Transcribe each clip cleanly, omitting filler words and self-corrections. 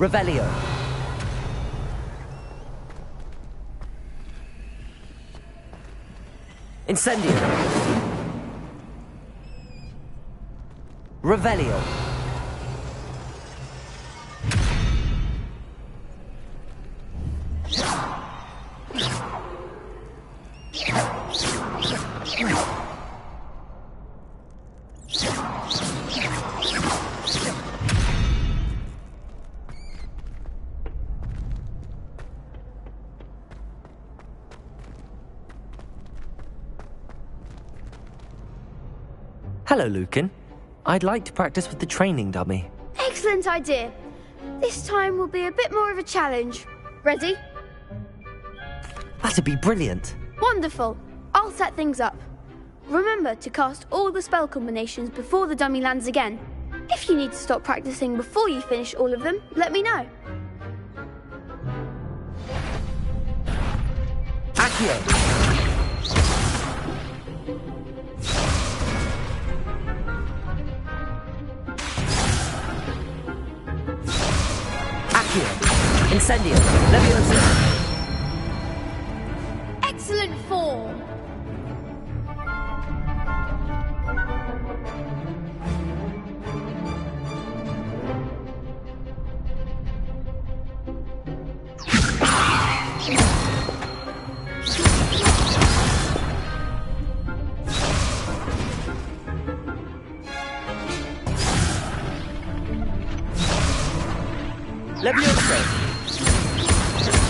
Revelio. Incendio. Revelio. Hello, Lucan. I'd like to practice with the training dummy. Excellent idea. This time will be a bit more of a challenge. Ready? That'd be brilliant. Wonderful. I'll set things up. Remember to cast all the spell combinations before the dummy lands again. If you need to stop practicing before you finish all of them, let me know. Accio. Incendio. Leviosa. Excellent form. Leviosa.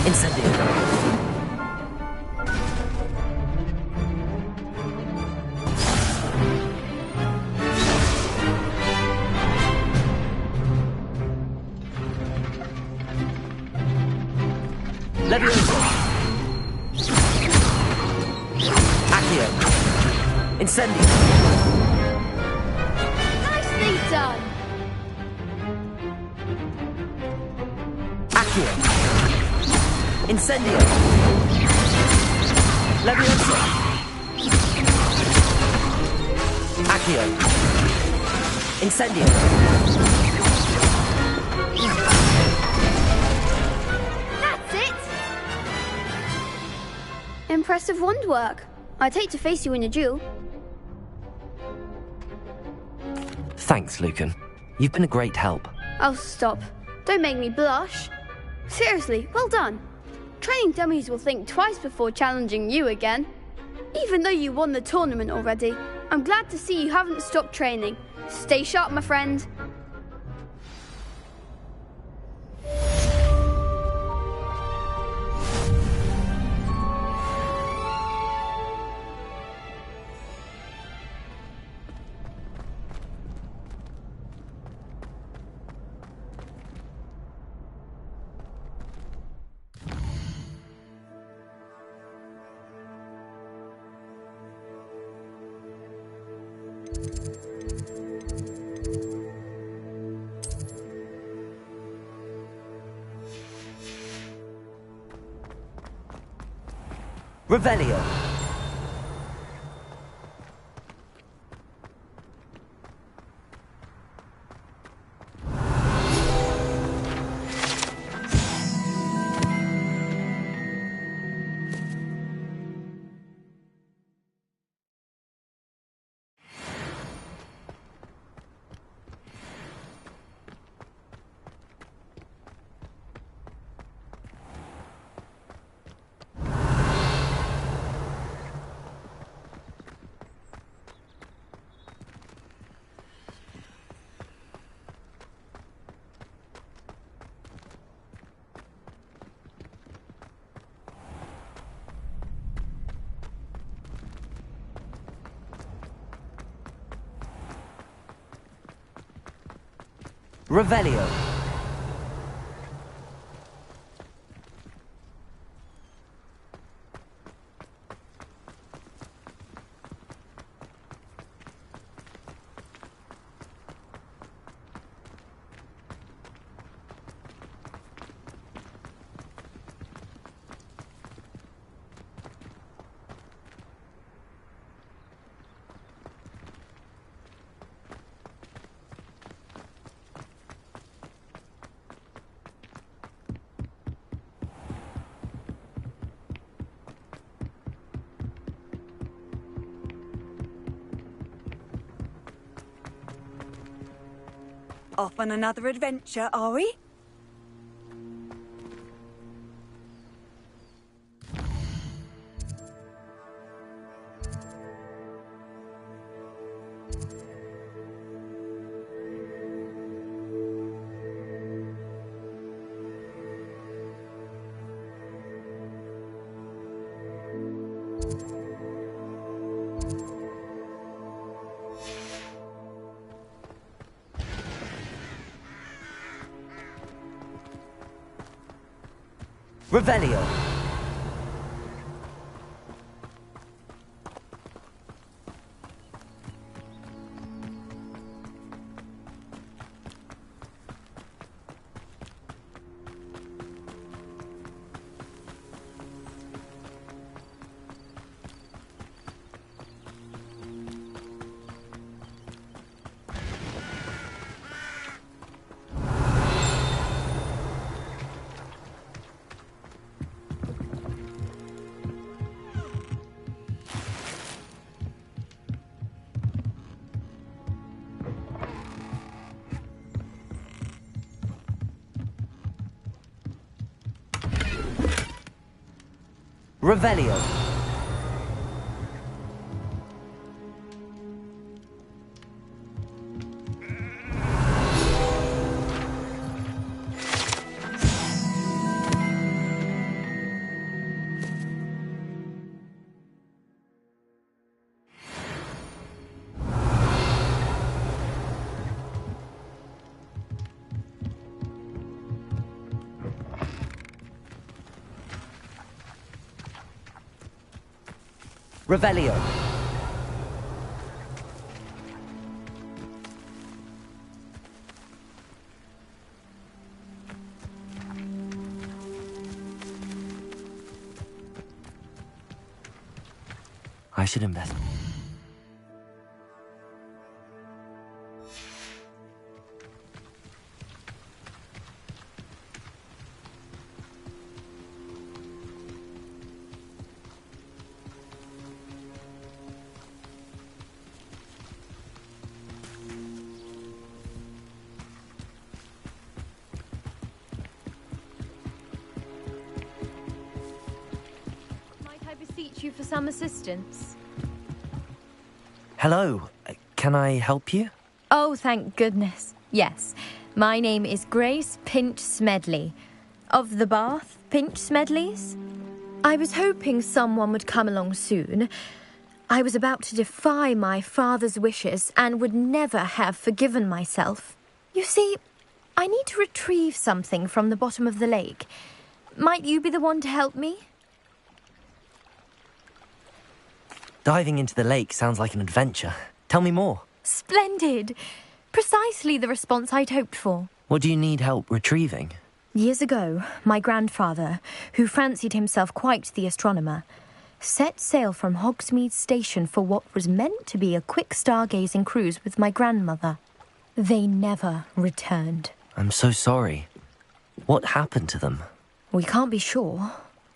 Incendio. Leviosa. Accio. Incendio. Nicely done. Accio. Incendio. Leviosa. Accio. Incendio. That's it. Impressive wand work. I'd hate to face you in a duel. Thanks, Lucan. You've been a great help. Oh, stop. Don't make me blush. Seriously, well done. Training dummies will think twice before challenging you again. Even though you won the tournament already, I'm glad to see you haven't stopped training. Stay sharp, my friend. Revelio. Revelio. Off on another adventure, are we? Revelio. Revelio. Revelio. I should invest. You for some assistance? Hello. Can I help you? Oh, thank goodness. Yes. My name is Grace Pinch Smedley. Of the Bath Pinch Smedleys? I was hoping someone would come along soon. I was about to defy my father's wishes and would never have forgiven myself. You see, I need to retrieve something from the bottom of the lake. Might you be the one to help me? Diving into the lake sounds like an adventure. Tell me more. Splendid! Precisely the response I'd hoped for. What do you need help retrieving? Years ago, my grandfather, who fancied himself quite the astronomer, set sail from Hogsmeade Station for what was meant to be a quick stargazing cruise with my grandmother. They never returned. I'm so sorry. What happened to them? We can't be sure.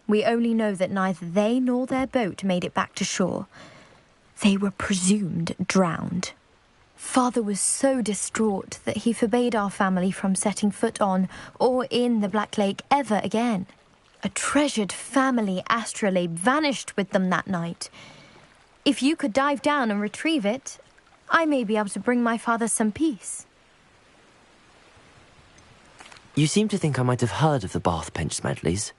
We only know that neither they nor their boat made it back to shore. They were presumed drowned. Father was so distraught that he forbade our family from setting foot on or in the Black Lake ever again. A treasured family astrolabe vanished with them that night. If you could dive down and retrieve it, I may be able to bring my father some peace. You seem to think I might have heard of the Bath Pinch Smedleys.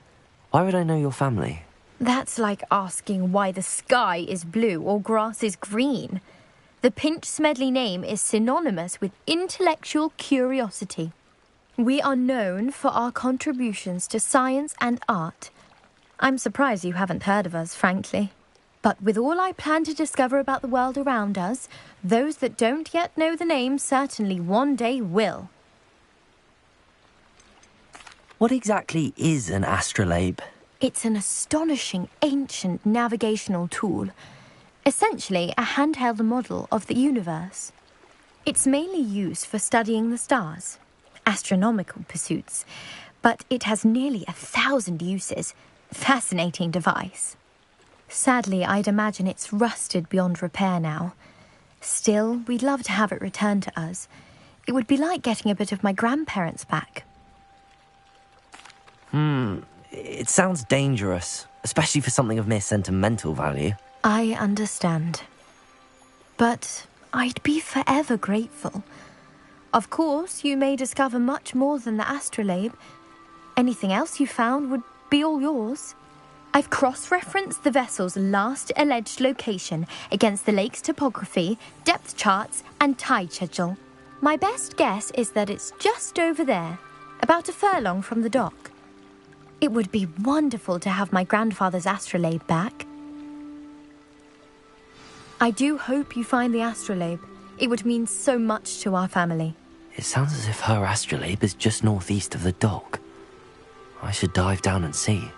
Why would I know your family? That's like asking why the sky is blue or grass is green. The Pinch Smedley name is synonymous with intellectual curiosity. We are known for our contributions to science and art. I'm surprised you haven't heard of us, frankly. But with all I plan to discover about the world around us, those that don't yet know the name certainly one day will. What exactly is an astrolabe? It's an astonishing ancient navigational tool. Essentially a handheld model of the universe. It's mainly used for studying the stars, astronomical pursuits, but it has nearly 1,000 uses. Fascinating device. Sadly, I'd imagine it's rusted beyond repair now. Still, we'd love to have it returned to us. It would be like getting a bit of my grandparents back. It sounds dangerous, especially for something of mere sentimental value. I understand. But I'd be forever grateful. Of course, you may discover much more than the astrolabe. Anything else you found would be all yours. I've cross-referenced the vessel's last alleged location against the lake's topography, depth charts, and tide schedule. My best guess is that it's just over there, about a furlong from the dock. It would be wonderful to have my grandfather's astrolabe back. I do hope you find the astrolabe. It would mean so much to our family. It sounds as if her astrolabe is just northeast of the dock. I should dive down and see.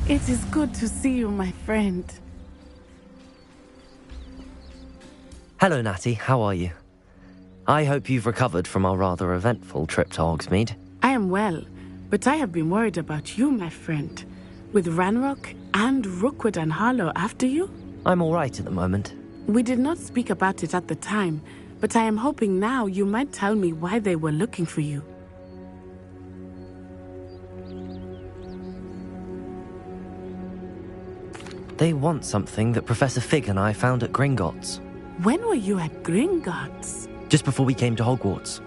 It is good to see you, my friend. Hello, Natty. How are you? I hope you've recovered from our rather eventful trip to Hogsmeade. I am well, but I have been worried about you, my friend. With Ranrock and Rookwood and Harlow after you? I'm all right at the moment. We did not speak about it at the time, but I am hoping now you might tell me why they were looking for you. They want something that Professor Fig and I found at Gringotts. When were you at Gringotts? Just before we came to Hogwarts.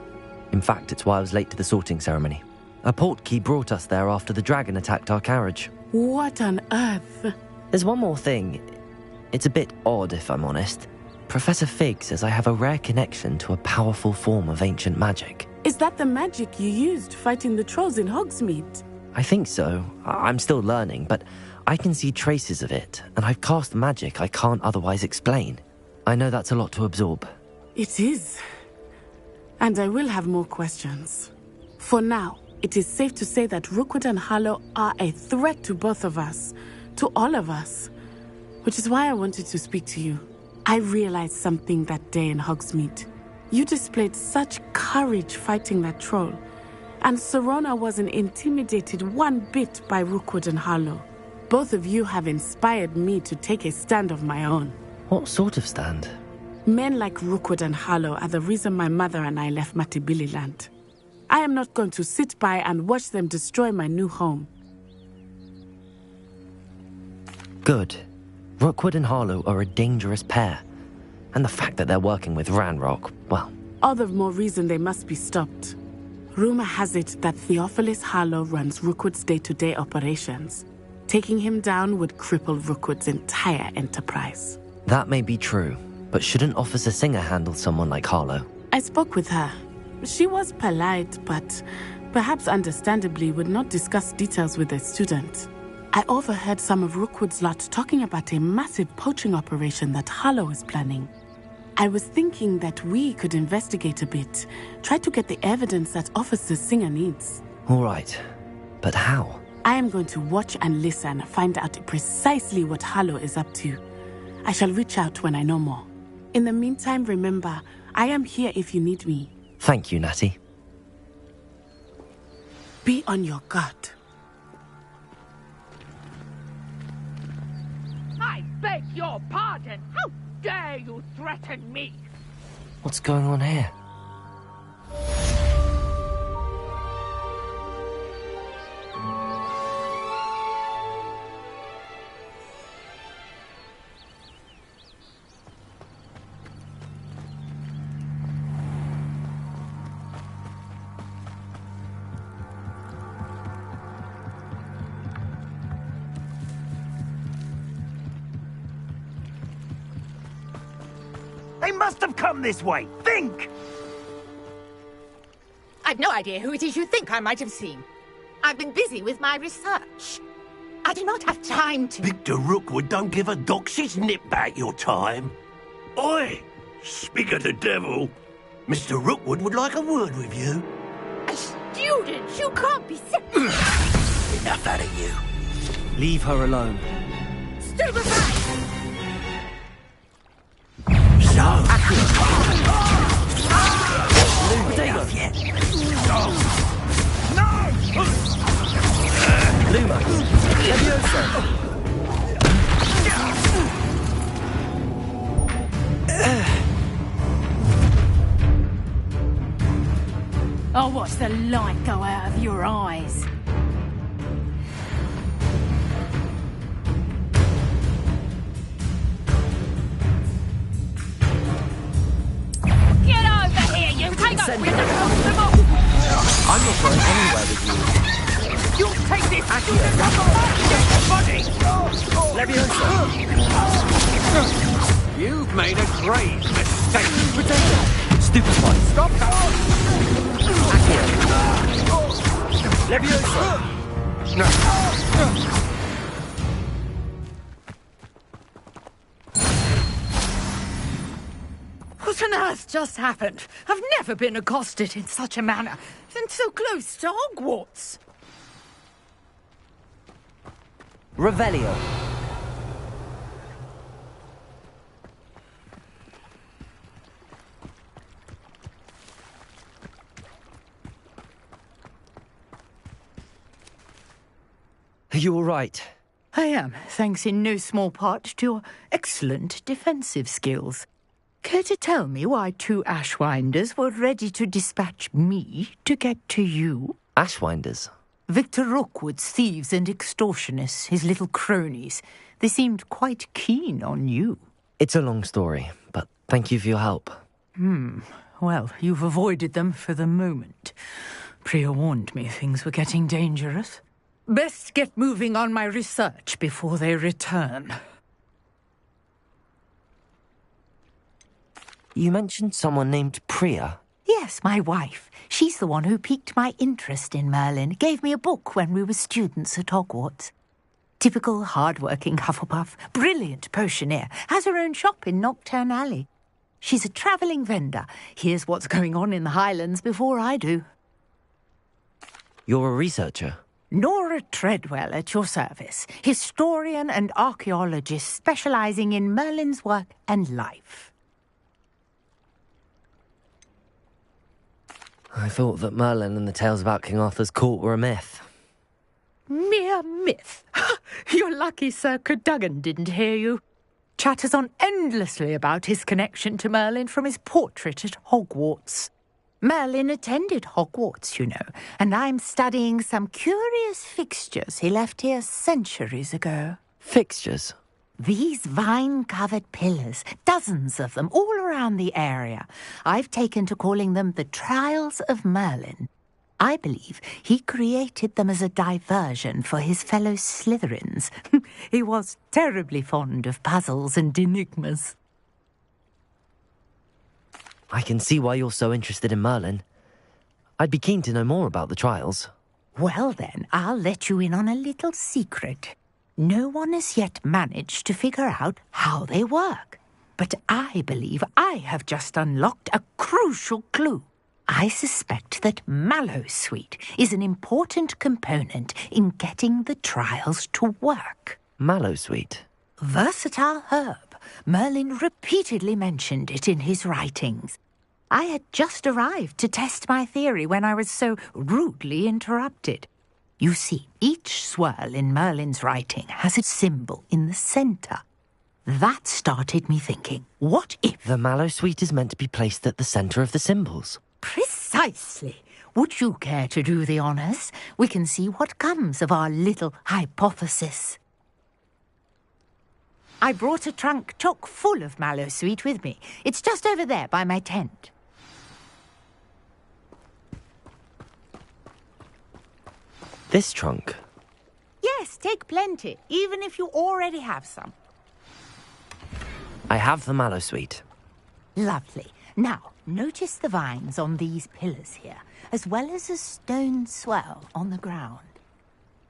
In fact, it's why I was late to the sorting ceremony. A portkey brought us there after the dragon attacked our carriage. What on earth? There's one more thing. It's a bit odd, if I'm honest. Professor Fig says I have a rare connection to a powerful form of ancient magic. Is that the magic you used fighting the trolls in Hogsmeade? I think so. I'm still learning, but I can see traces of it, and I've cast magic I can't otherwise explain. I know that's a lot to absorb. It is. And I will have more questions. For now, it is safe to say that Rookwood and Harlow are a threat to both of us, to all of us. Which is why I wanted to speak to you. I realized something that day in Hogsmeade. You displayed such courage fighting that troll, and Serona wasn't intimidated one bit by Rookwood and Harlow. Both of you have inspired me to take a stand of my own. What sort of stand? Men like Rookwood and Harlow are the reason my mother and I left Matibili-land. I am not going to sit by and watch them destroy my new home. Good. Rookwood and Harlow are a dangerous pair. And the fact that they're working with Ranrock, well... All the more reason they must be stopped. Rumor has it that Theophilus Harlow runs Rookwood's day-to-day operations. Taking him down would cripple Rookwood's entire enterprise. That may be true, but shouldn't Officer Singer handle someone like Harlow? I spoke with her. She was polite, but perhaps understandably would not discuss details with a student. I overheard some of Rookwood's lot talking about a massive poaching operation that Harlow is planning. I was thinking that we could investigate a bit, try to get the evidence that Officer Singer needs. All right, but how? I am going to watch and listen, find out precisely what Harlow is up to. I shall reach out when I know more. In the meantime, remember, I am here if you need me. Thank you, Natty. Be on your guard. I beg your pardon. How dare you threaten me? What's going on here? They must have come this way. Think! I've no idea who it is you think I might have seen. I've been busy with my research. I do not have time to... Victor Rookwood don't give a doxy's nip back your time. Oi! Speak of the devil. Mr. Rookwood would like a word with you. A student? You can't be... Enough out of you. Leave her alone. Stupefy! So... Potato! Yet. Luma! Levioso! I'll watch the light go out of your eyes. Get over here, you! Take us with the possible! I'm not going anywhere with you. You'll take this student off the body! Levioso! You've made a grave mistake. Potato! Stupefy! Stop! Levioso! What on earth just happened? I've never been accosted in such a manner, and so close to Hogwarts. Revelio! Are you all right? I am, thanks in no small part to your excellent defensive skills. Care to tell me why two Ashwinders were ready to dispatch me to get to you? Ashwinders? Victor Rookwood's thieves and extortionists, his little cronies. They seemed quite keen on you. It's a long story, but thank you for your help. Well, you've avoided them for the moment. Priya warned me things were getting dangerous. Best get moving on my research before they return. You mentioned someone named Priya. Yes, my wife. She's the one who piqued my interest in Merlin. Gave me a book when we were students at Hogwarts. Typical hard-working Hufflepuff. Brilliant potioneer. Has her own shop in Knockturn Alley. She's a travelling vendor. Hears what's going on in the Highlands before I do. You're a researcher? Nora Treadwell at your service. Historian and archaeologist specialising in Merlin's work and life. I thought that Merlin and the tales about King Arthur's court were a myth. Mere myth. You're lucky Sir Cadogan didn't hear you. Chatters on endlessly about his connection to Merlin from his portrait at Hogwarts. Merlin attended Hogwarts, you know, and I'm studying some curious fixtures he left here centuries ago. Fixtures? These vine-covered pillars, dozens of them, all around the area. I've taken to calling them the Trials of Merlin. I believe he created them as a diversion for his fellow Slytherins. He was terribly fond of puzzles and enigmas. I can see why you're so interested in Merlin. I'd be keen to know more about the trials. Well then, I'll let you in on a little secret. No one has yet managed to figure out how they work. But I believe I have just unlocked a crucial clue. I suspect that Mallowsweet is an important component in getting the trials to work. Mallowsweet? Versatile herb. Merlin repeatedly mentioned it in his writings. I had just arrived to test my theory when I was so rudely interrupted. You see, each swirl in Merlin's writing has a symbol in the centre. That started me thinking, what if... The Mallowsweet is meant to be placed at the centre of the symbols. Precisely. Would you care to do the honours? We can see what comes of our little hypothesis. I brought a trunk chock full of Mallowsweet with me. It's just over there by my tent. This trunk? Yes, take plenty, even if you already have some. I have the Mallowsweet. Lovely. Now, notice the vines on these pillars here, as well as a stone swell on the ground.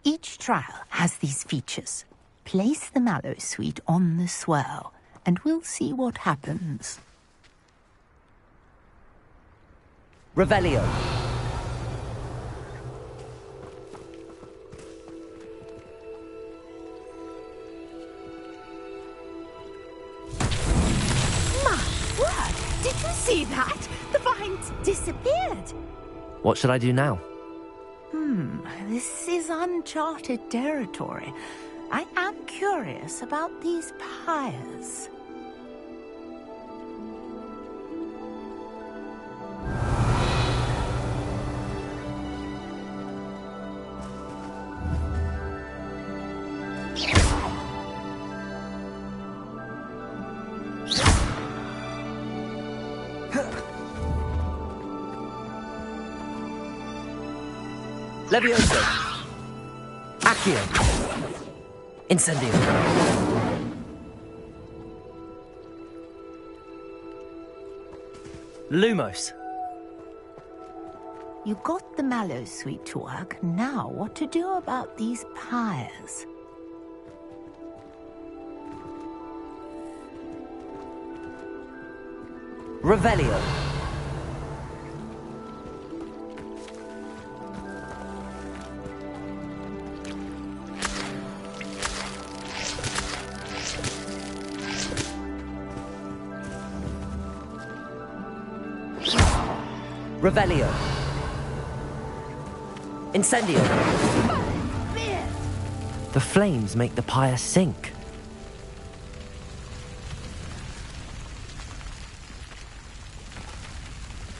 Each trial has these features. Place the mallow sweet on the swell, and we'll see what happens. Revelio. Did you see that? The vines disappeared. What should I do now? This is uncharted territory. I am curious about these pyres. Levioso. Accio. Incendio. Lumos. You got the mallow sweet to work. Now what to do about these pyres? Revelio. Revelio. Incendio. The flames make the pyre sink.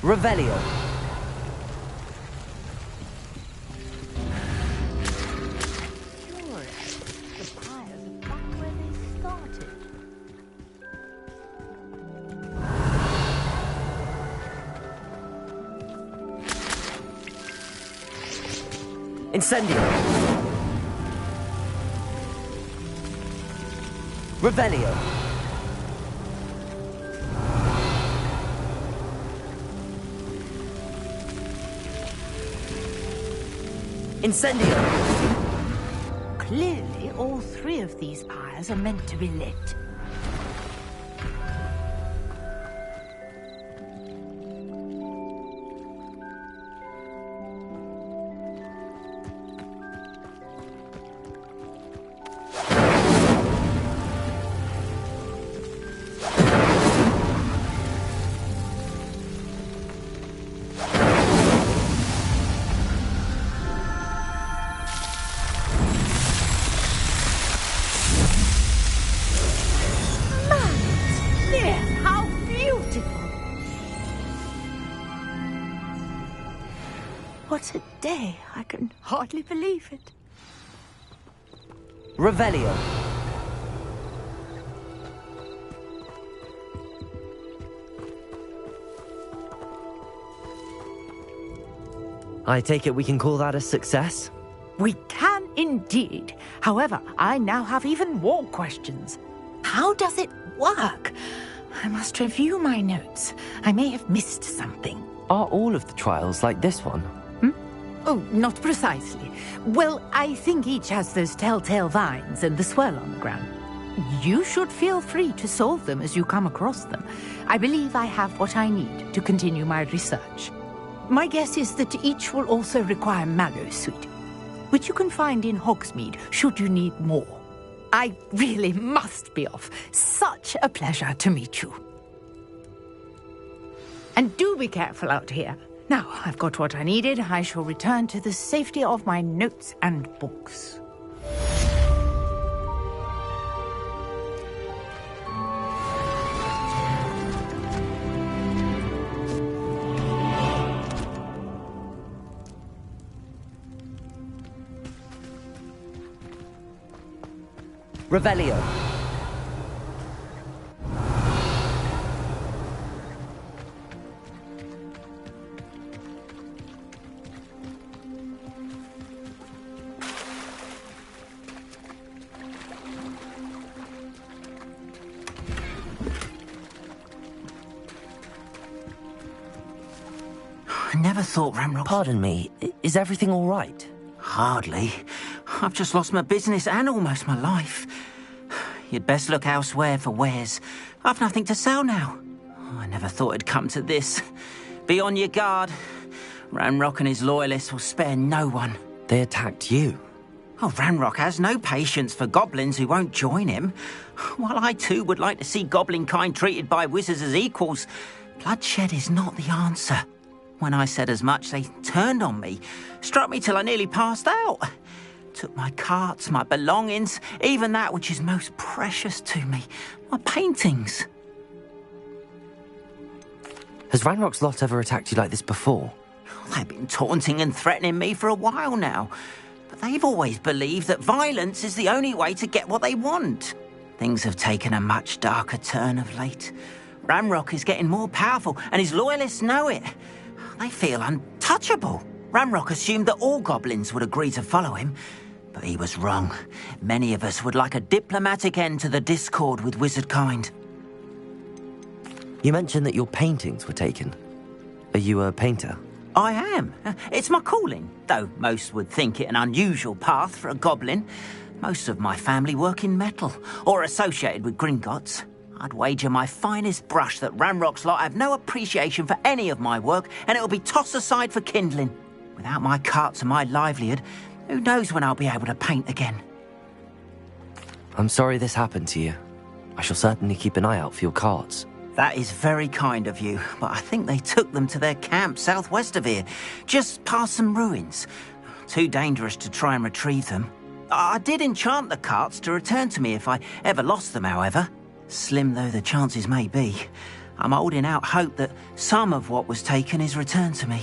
Revelio. Curious. The pyres are back where they started. Incendio. Revelio. Incendio. Clearly, all three of these pyres are meant to be lit. What a day. I can hardly believe it. Revelio. I take it we can call that a success? We can indeed. However, I now have even more questions. How does it work? I must review my notes. I may have missed something. Are all of the trials like this one? Oh, not precisely. Well, I think each has those telltale vines and the swirl on the ground. You should feel free to solve them as you come across them. I believe I have what I need to continue my research. My guess is that each will also require mallow sweet, which you can find in Hogsmeade should you need more. I really must be off. Such a pleasure to meet you. And do be careful out here. Now, I've got what I needed. I shall return to the safety of my notes and books. Revelio. I never thought Ramrock... Pardon me, is everything all right? Hardly. I've just lost my business and almost my life. You'd best look elsewhere for wares. I've nothing to sell now. I never thought it'd come to this. Be on your guard. Ranrock and his loyalists will spare no one. They attacked you? Oh, Ranrock has no patience for goblins who won't join him. While I too would like to see goblin kind treated by wizards as equals, bloodshed is not the answer. When I said as much, they turned on me, struck me till I nearly passed out. Took my carts, my belongings, even that which is most precious to me, my paintings. Has Ranrock's lot ever attacked you like this before? They've been taunting and threatening me for a while now. But they've always believed that violence is the only way to get what they want. Things have taken a much darker turn of late. Ranrock is getting more powerful, and his loyalists know it. They feel untouchable. Ranrock assumed that all goblins would agree to follow him, but he was wrong. Many of us would like a diplomatic end to the discord with wizard kind. You mentioned that your paintings were taken. Are you a painter? I am. It's my calling, though most would think it an unusual path for a goblin. Most of my family work in metal, or associated with Gringotts. I'd wager my finest brush that Ranrock's lot have no appreciation for any of my work, and it'll be tossed aside for kindling. Without my carts and my livelihood, who knows when I'll be able to paint again? I'm sorry this happened to you. I shall certainly keep an eye out for your carts. That is very kind of you, but I think they took them to their camp southwest of here, just past some ruins. Too dangerous to try and retrieve them. I did enchant the carts to return to me if I ever lost them, however. Slim though the chances may be, I'm holding out hope that some of what was taken is returned to me.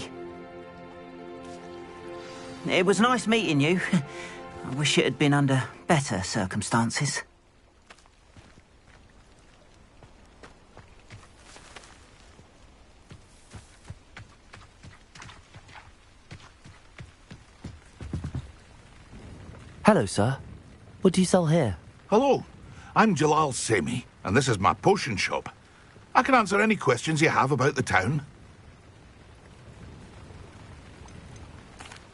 It was nice meeting you. I wish it had been under better circumstances. Hello, sir. What do you sell here? Hello, I'm Jalal Semi, and this is my potion shop. I can answer any questions you have about the town.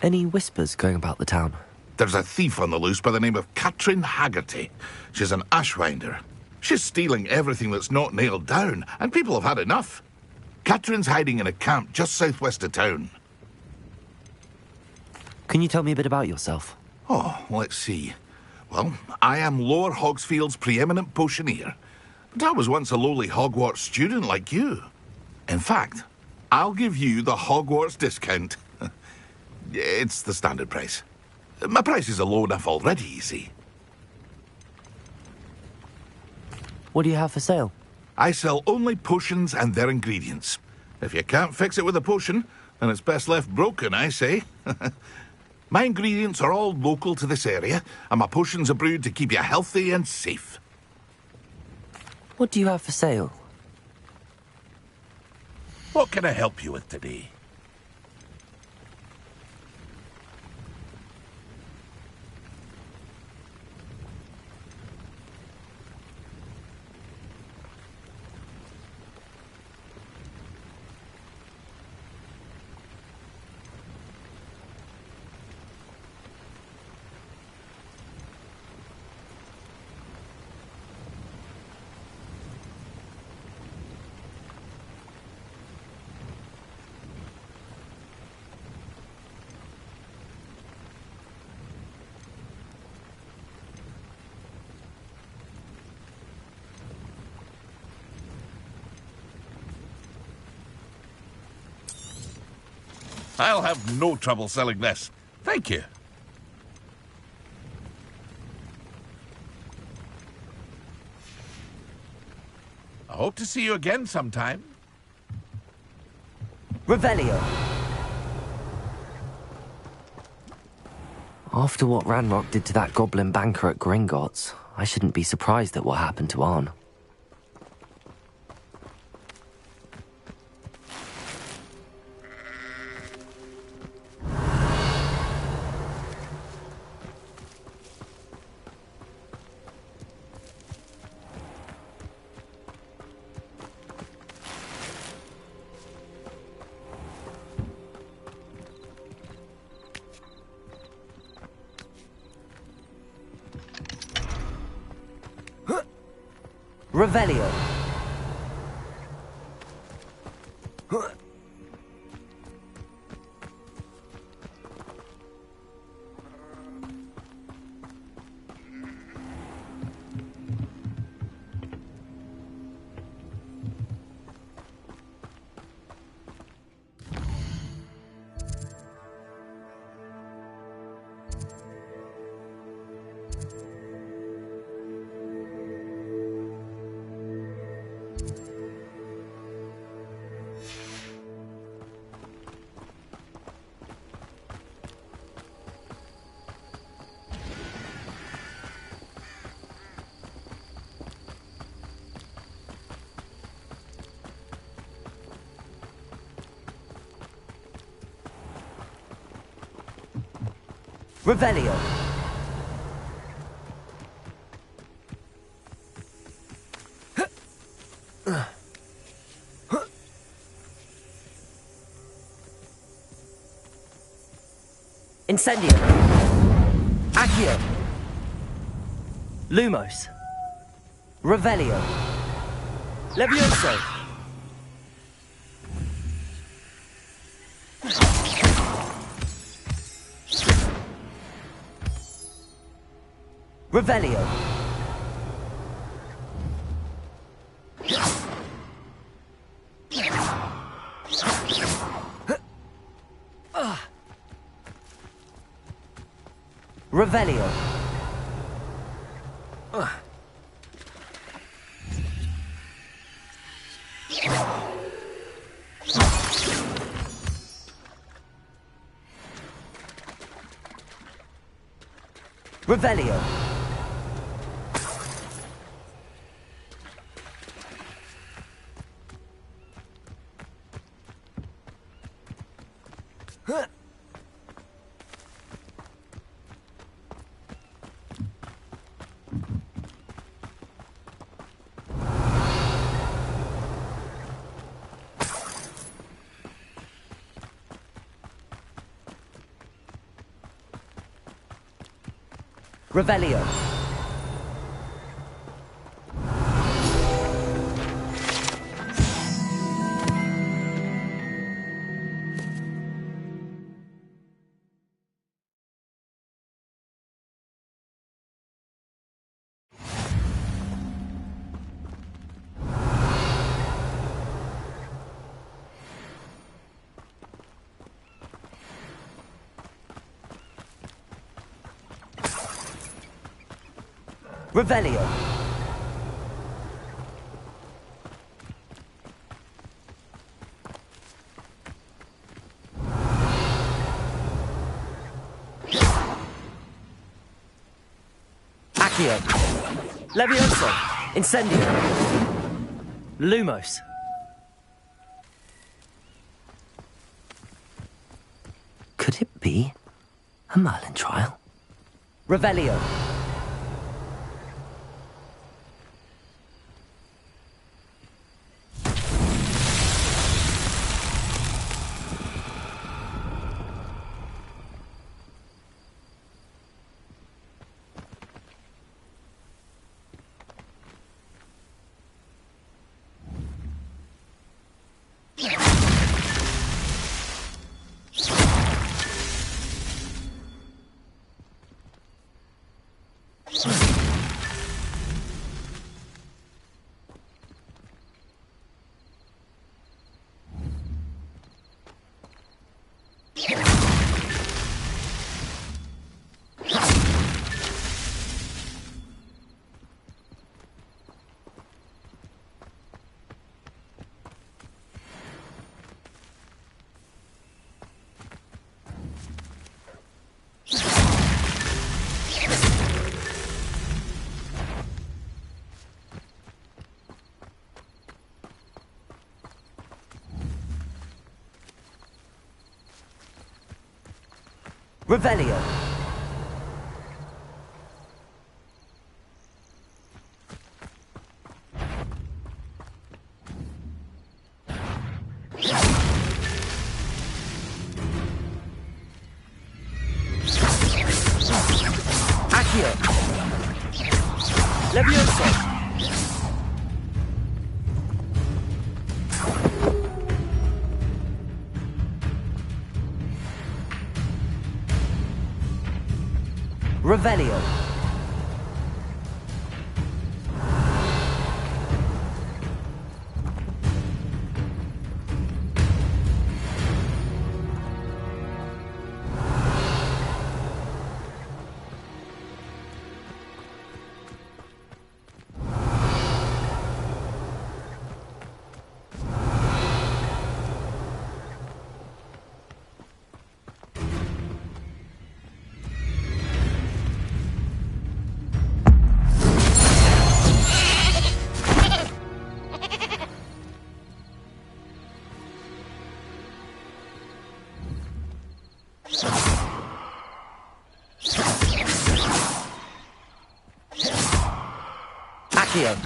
Any whispers going about the town? There's a thief on the loose by the name of Katrin Haggerty. She's an ashwinder. She's stealing everything that's not nailed down, and people have had enough. Katrin's hiding in a camp just southwest of town. Can you tell me a bit about yourself? Oh, let's see. Well, I am Lower Hogsfield's preeminent potioneer, but I was once a lowly Hogwarts student like you. In fact, I'll give you the Hogwarts discount. It's the standard price. My prices are low enough already, you see. What do you have for sale? I sell only potions and their ingredients. If you can't fix it with a potion, then it's best left broken, I say. My ingredients are all local to this area, and my potions are brewed to keep you healthy and safe. What do you have for sale? What can I help you with today? I'll have no trouble selling this. Thank you. I hope to see you again sometime. Revelio. After what Ranrock did to that goblin banker at Gringotts, I shouldn't be surprised at what happened to Arn. Revelio. Revelio. Incendio. Accio. Lumos. Revelio. Levioso. Revelio. Revelio. Revelio. Revelio. Revelio. Accio. Levioso. Incendio. Lumos. Could it be a Merlin trial? Revelio. Revelio. Accio. Levioso. Revelio. Accio.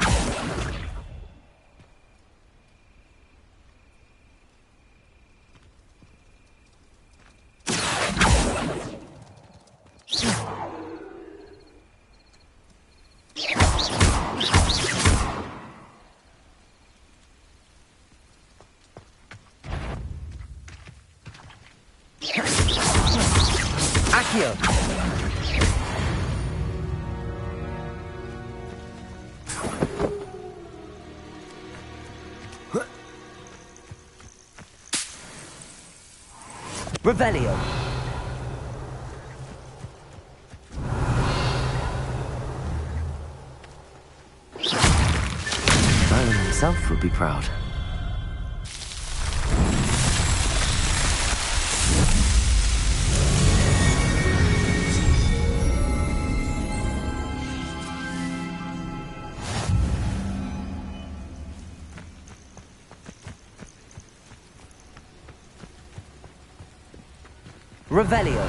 Accio. Revelio. Merlin himself would be proud. Revelio.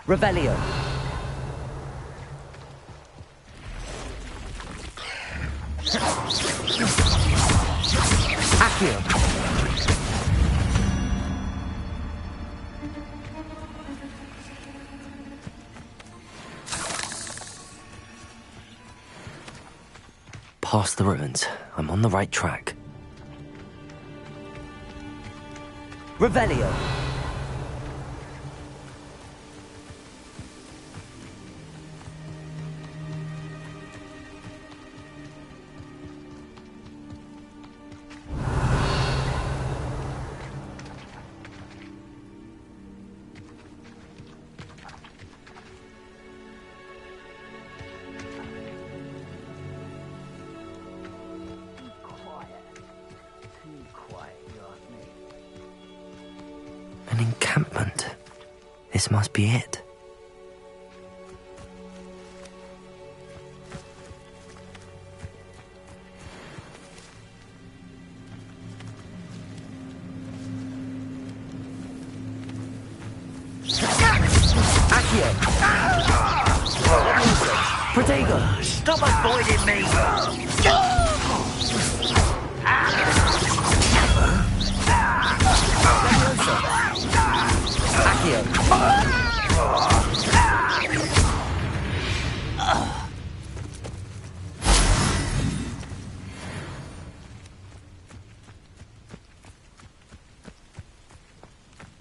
Revelio. Accio. Past the ruins. I'm on the right track. Revelio. An encampment. This must be it. Accio! Protego! Stop avoiding me! Accio!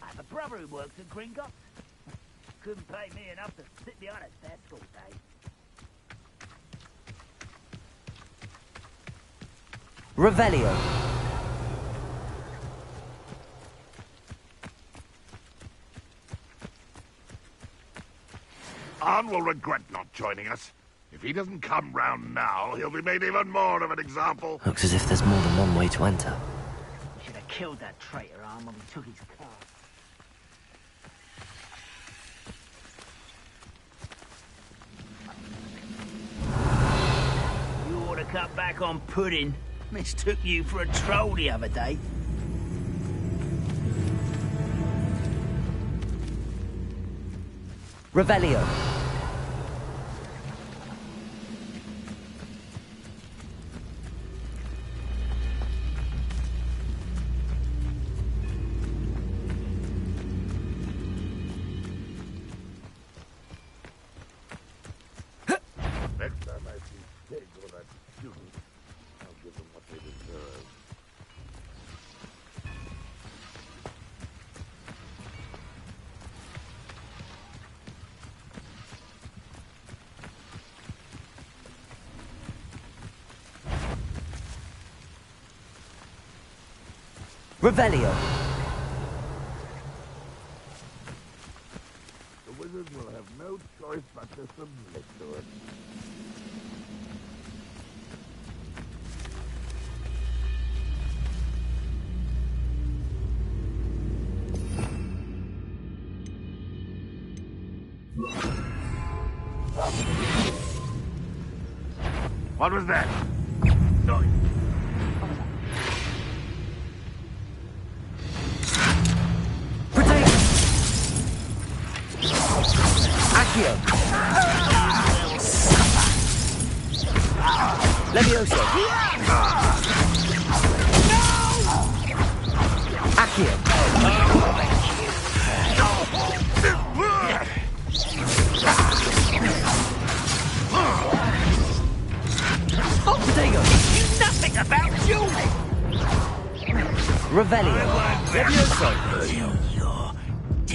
I have a brother who works at Gringotts. Couldn't pay me enough to sit behind a desk all day. Revelio. Arn will regret not joining us. If he doesn't come round now, he'll be made even more of an example. Looks as if there's more than one way to enter. We should have killed that traitor Arm when we took his car. cut back on pudding. Mistook you for a troll the other day. Revelio. Next time I see Pig or that student, I'll give them what they deserve. Revelio. The wizard will have no choice but to submit to it. What was that? No. Protect! Accio! Levioso! Accio! Protego! Nothing about you! Revelio! Levioso!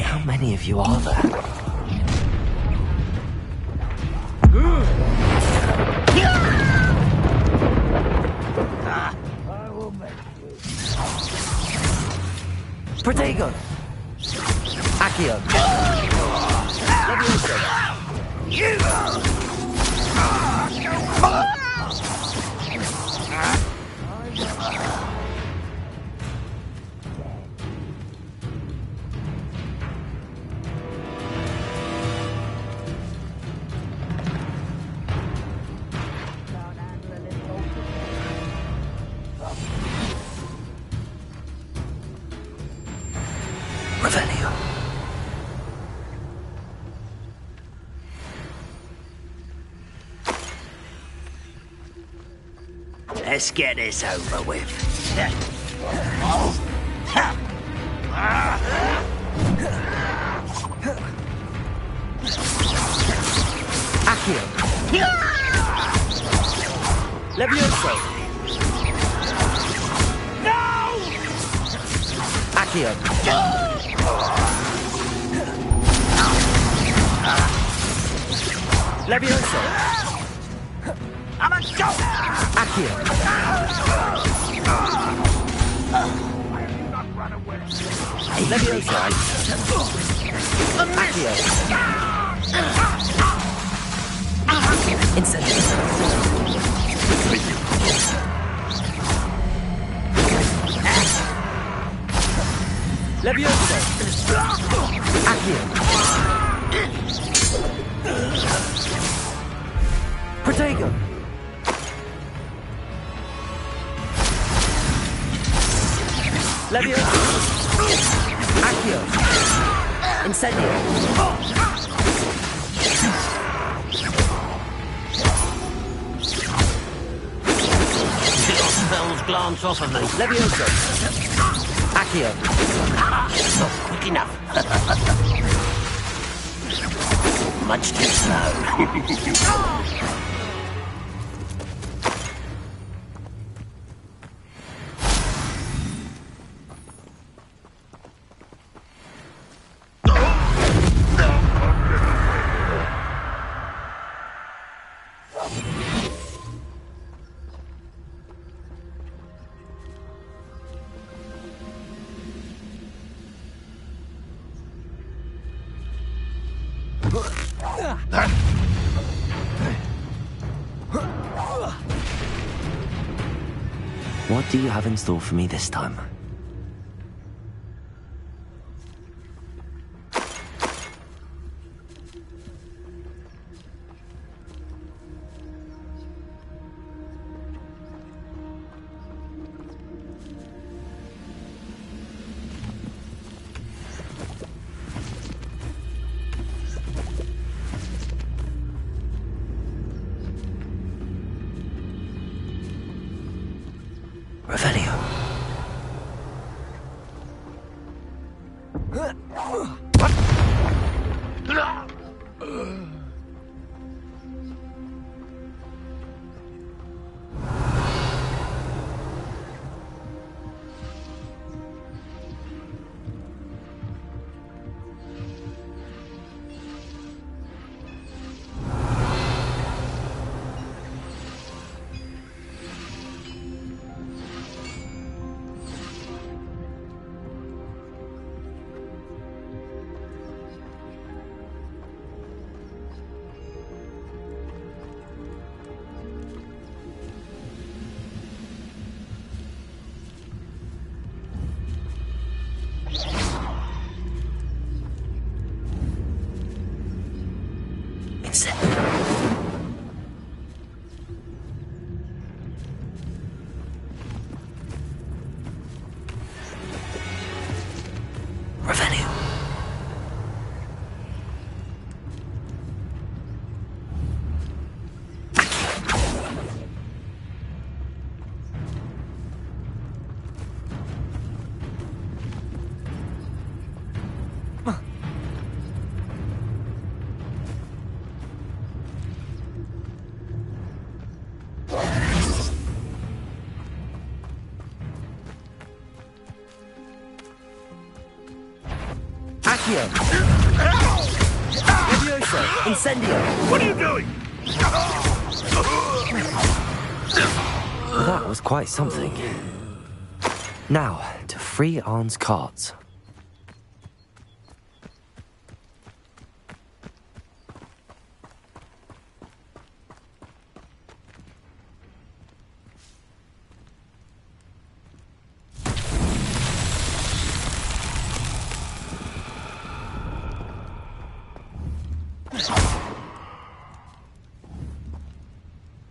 How many of you are there? I will make you. Protego! Accio! Levioso! Revelio. Let's get this over with. Accio! Levioso! No! Accio! Levioso! I'm a goat! Accio! Levioso! Accio! Incendio! Levioso! Accio! Protego! Levioso! Accio! Incendio! Your spells glance off of me. Levioso! Accio! Not quick enough. Much too slow. What do you have in store for me this time? Accio! Levioso! Incendio! What are you doing? That was quite something. Now, to free Arn's carts.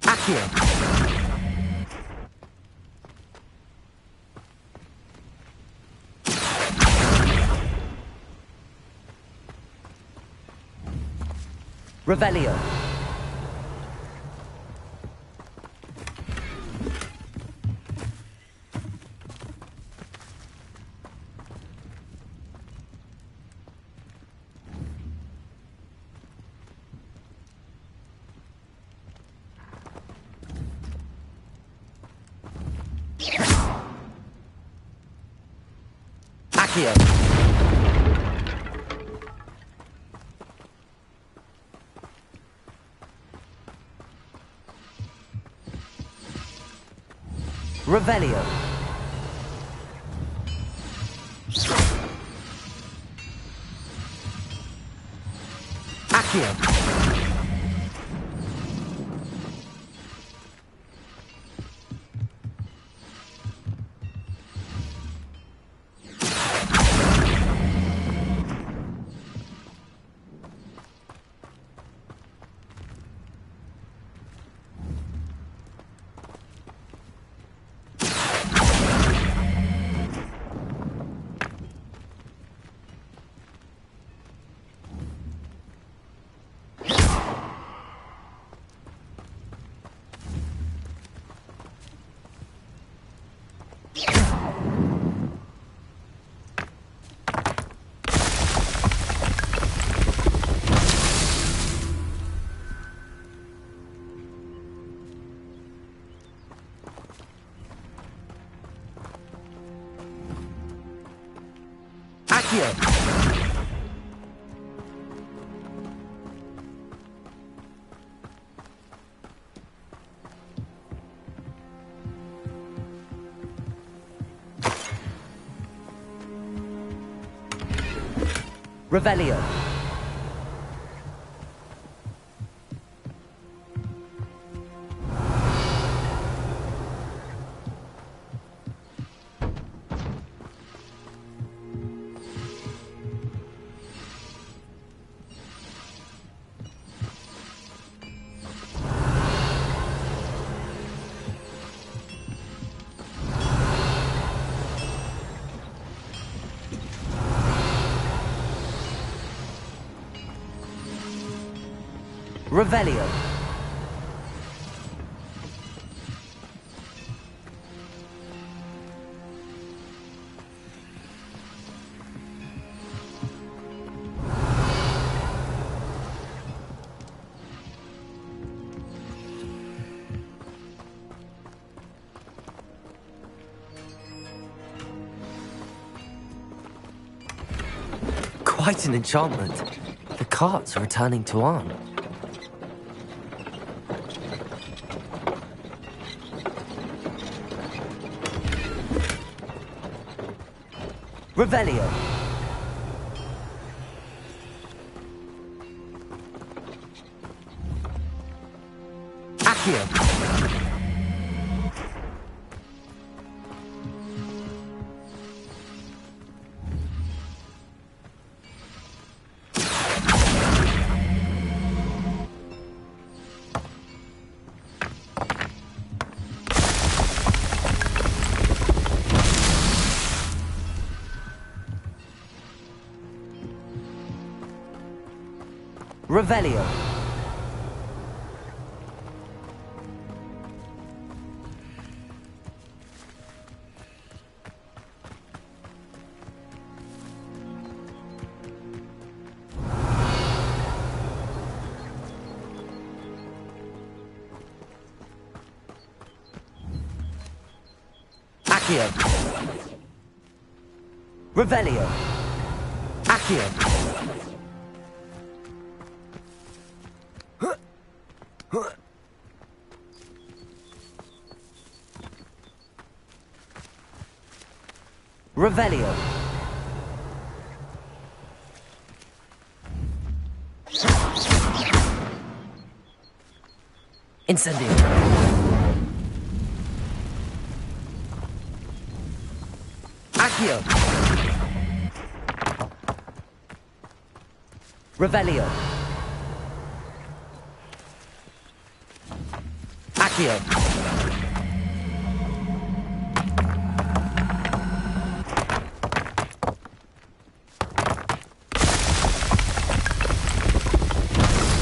Accio! Revelio. Accio. Revelio. Accio. Accio. Revelio. Revelio. quite an enchantment. The carts are returning to Arn. Revelio. Accio. Revelio. Accio. Revelio. Accio. Revelio. Incendio. Accio. Revelio. Accio.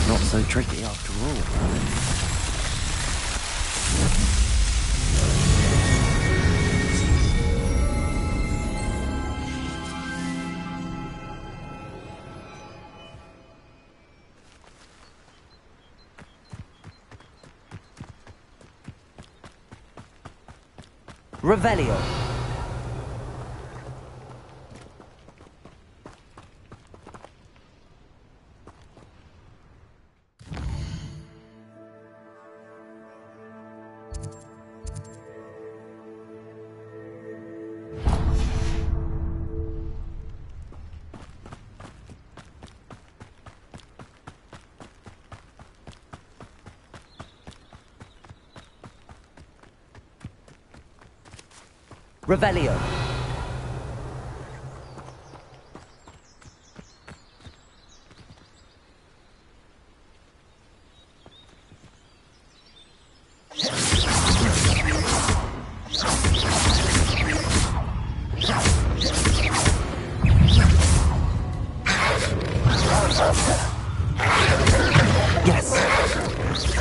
Not so tricky after all. Revelio. Revelio. Yes.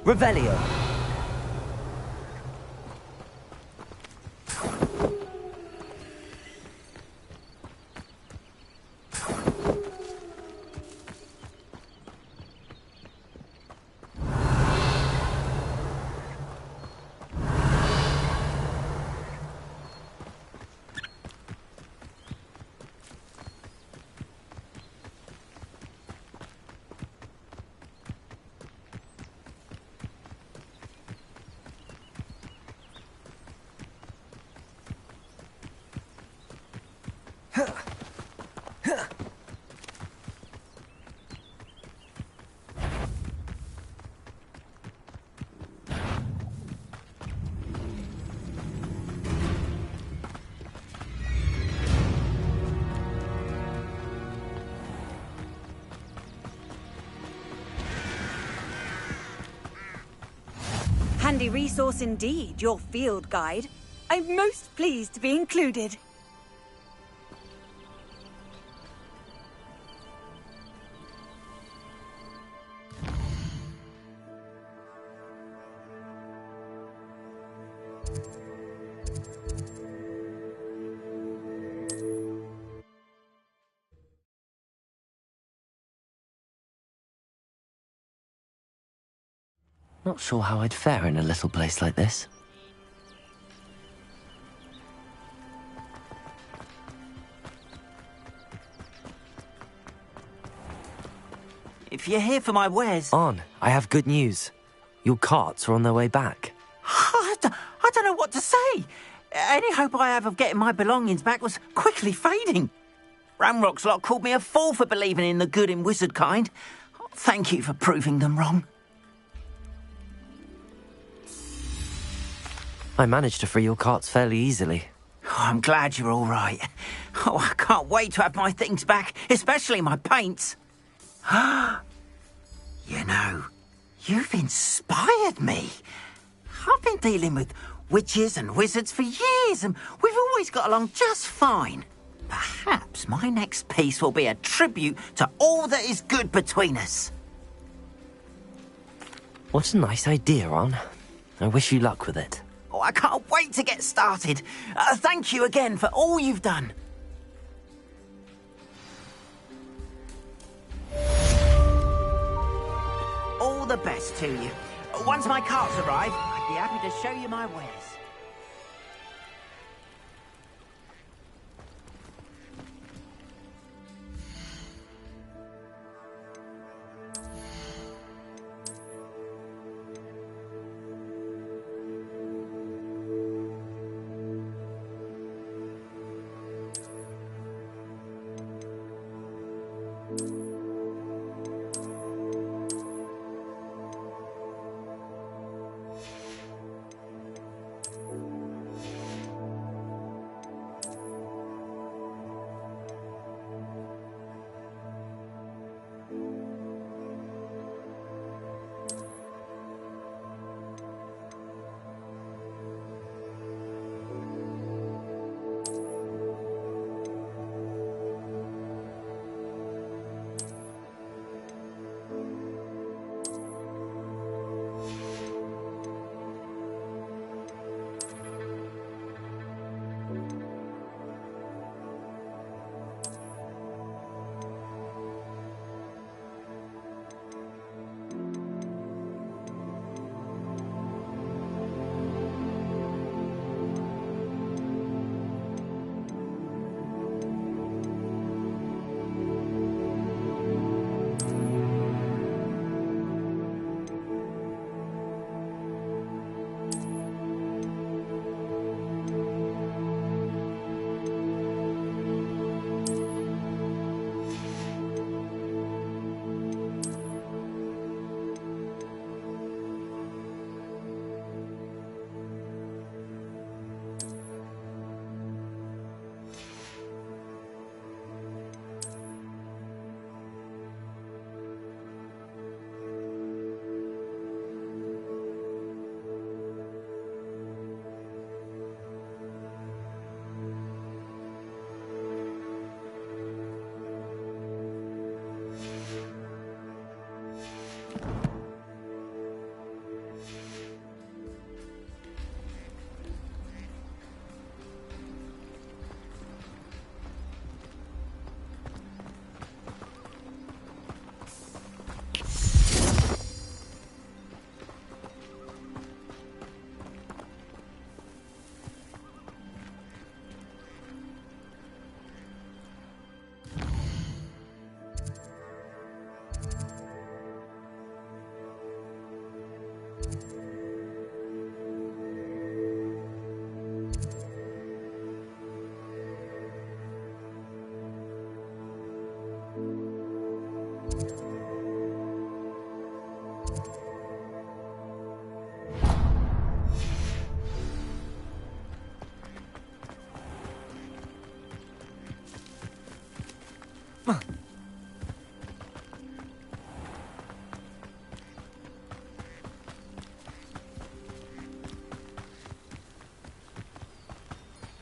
Revelio. Handy resource indeed, your field guide. I'm most pleased to be included. Not sure how I'd fare in a little place like this. If you're here for my wares... On, I have good news. Your carts are on their way back. I don't know what to say. Any hope I have of getting my belongings back was quickly fading. Ramrock's lot called me a fool for believing in the good in wizard kind. Thank you for proving them wrong. I managed to free your carts fairly easily. Oh, I'm glad you're all right. Oh, I can't wait to have my things back, especially my paints. You know, you've inspired me. I've been dealing with witches and wizards for years, and we've always got along just fine. Perhaps my next piece will be a tribute to all that is good between us. What a nice idea, Ron. I wish you luck with it. Oh, I can't wait to get started. Thank you again for all you've done. All the best to you. Once my carts arrive, I'd be happy to show you my wares.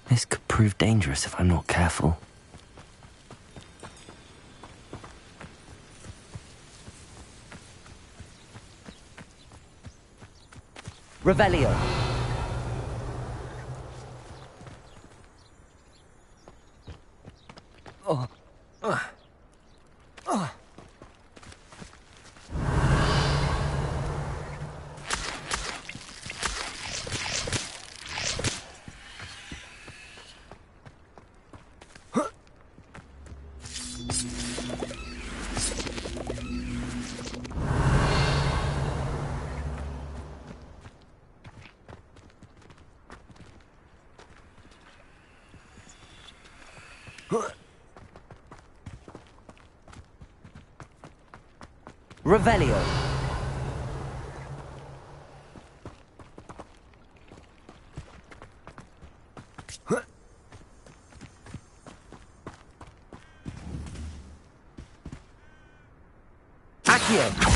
This could prove dangerous if I'm not careful. Revelio. Oh. Revelio. Accio.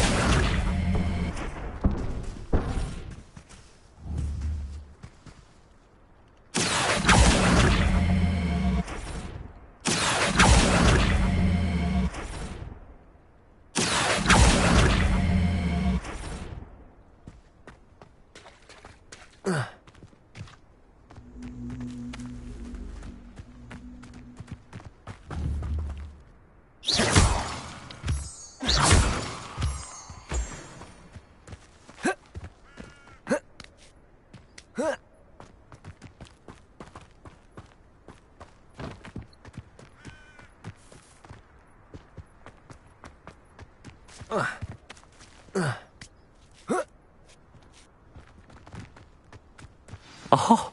Oh,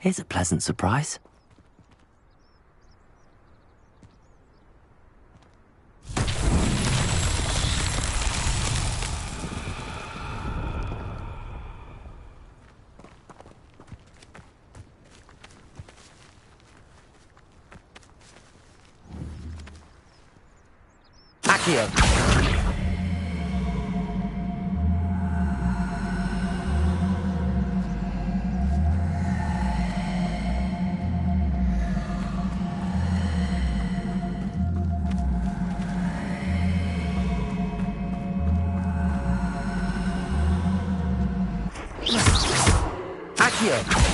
here's a pleasant surprise. Accio. Accio.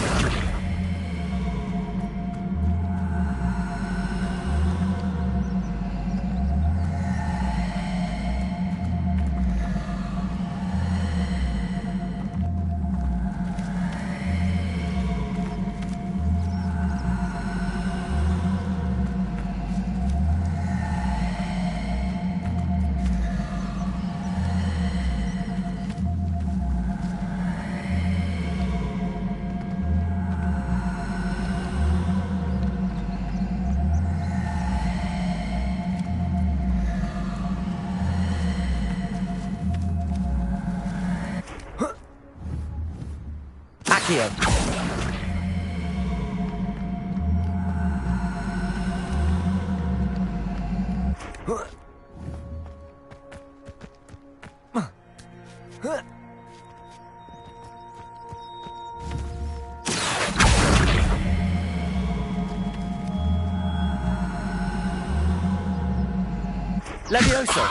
Accio. Levioso.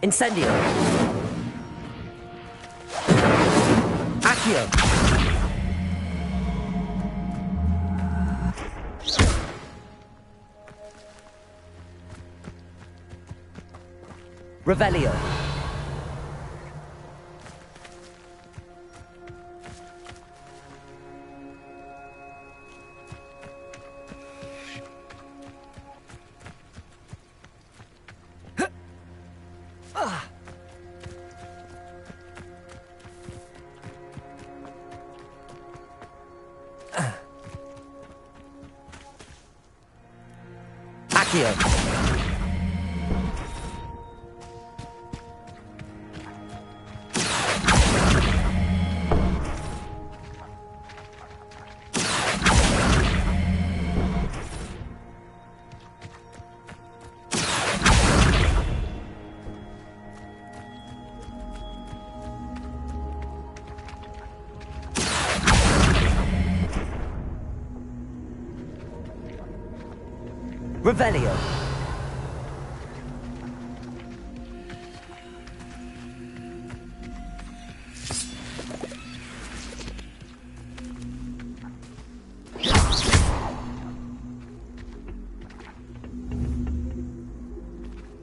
Incendio. Accio. Revelio. Accio. Revelio.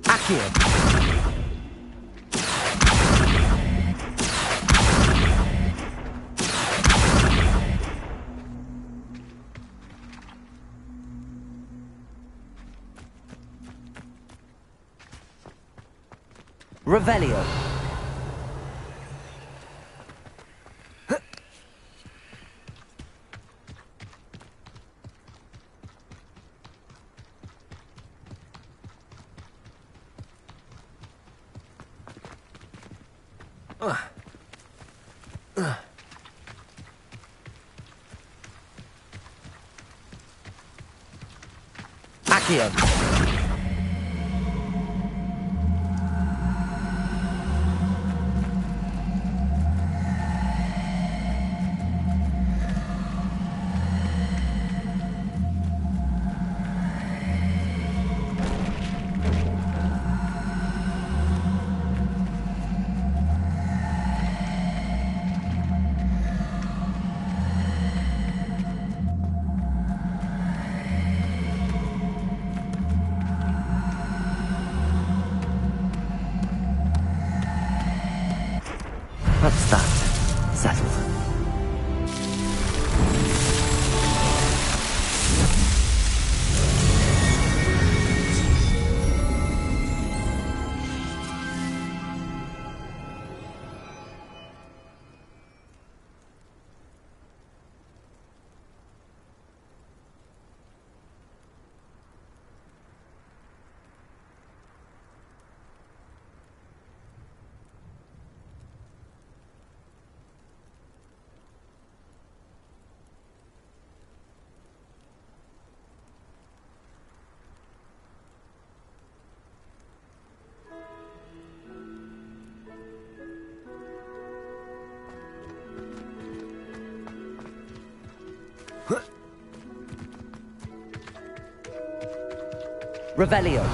Accio. Revelio. Accio. That's that. Settled. Revelio.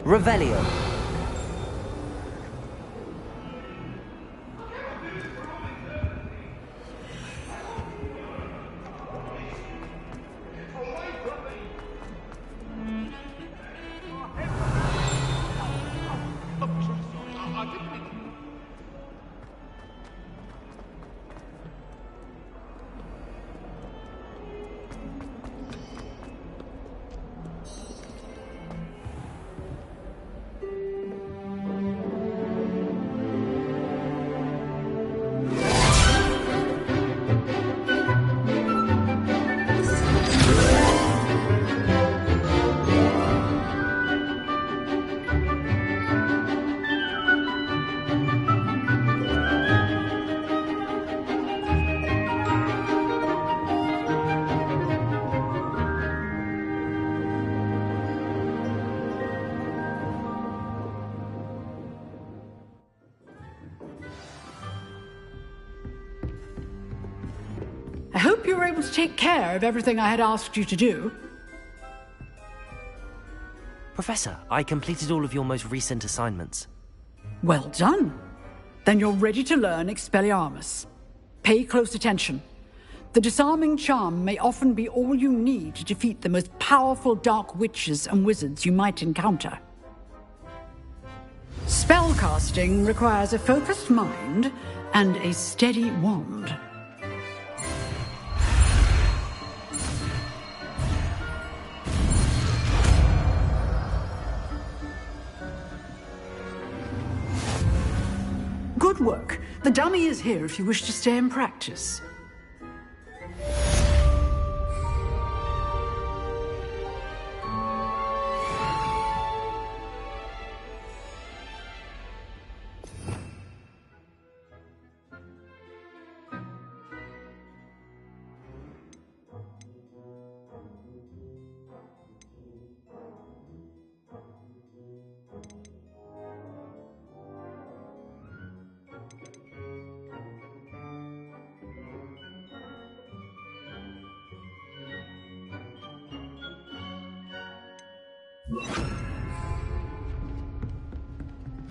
Revelio. you were able to take care of everything I had asked you to do. Professor, I completed all of your most recent assignments. Well done. Then you're ready to learn Expelliarmus. Pay close attention. The disarming charm may often be all you need to defeat the most powerful dark witches and wizards you might encounter. Spellcasting requires a focused mind and a steady wand. Good work. The dummy is here if you wish to stay and practice.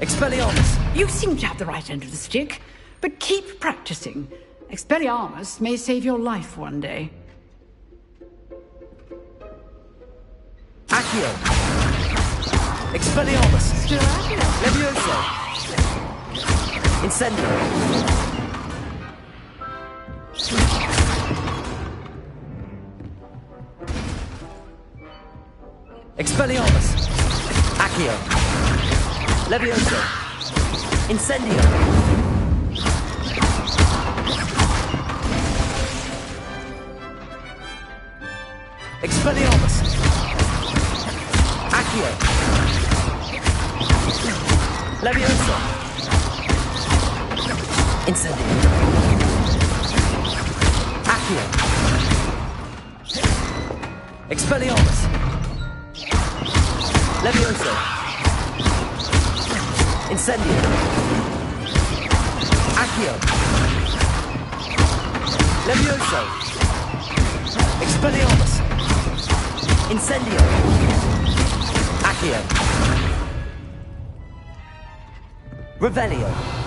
Expelliarmus! You seem to have the right end of the stick, but keep practicing. Expelliarmus may save your life one day. Accio! Expelliarmus! Still Accio! Levioso! Incendio! Expelliarmus! Accio! Levioso! Incendio! Expelliarmus! Accio! Levioso! Incendio! Accio! Expelliarmus! Levioso! Incendio! Accio! Levioso! Expelliarmus! Incendio! Accio! Revelio!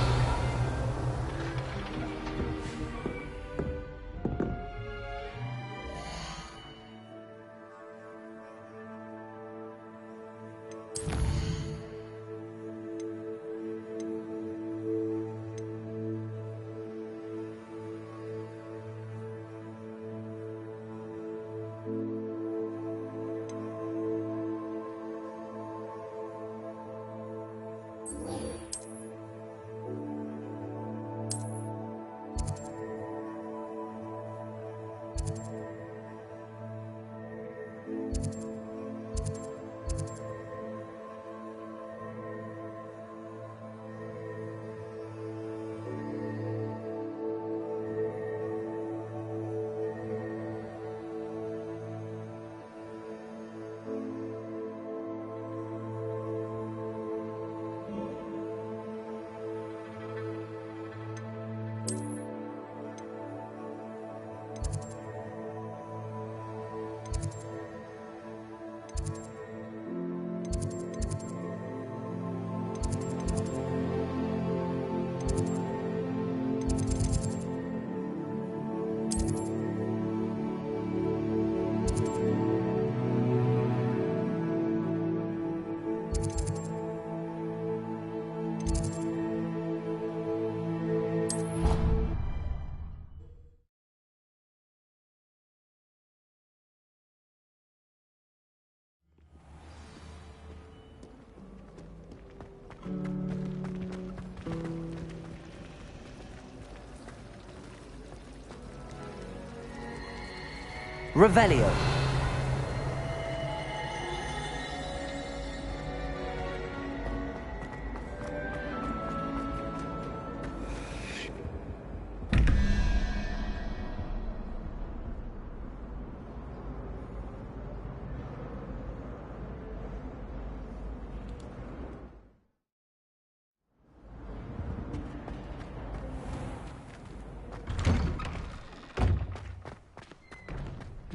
Revelio.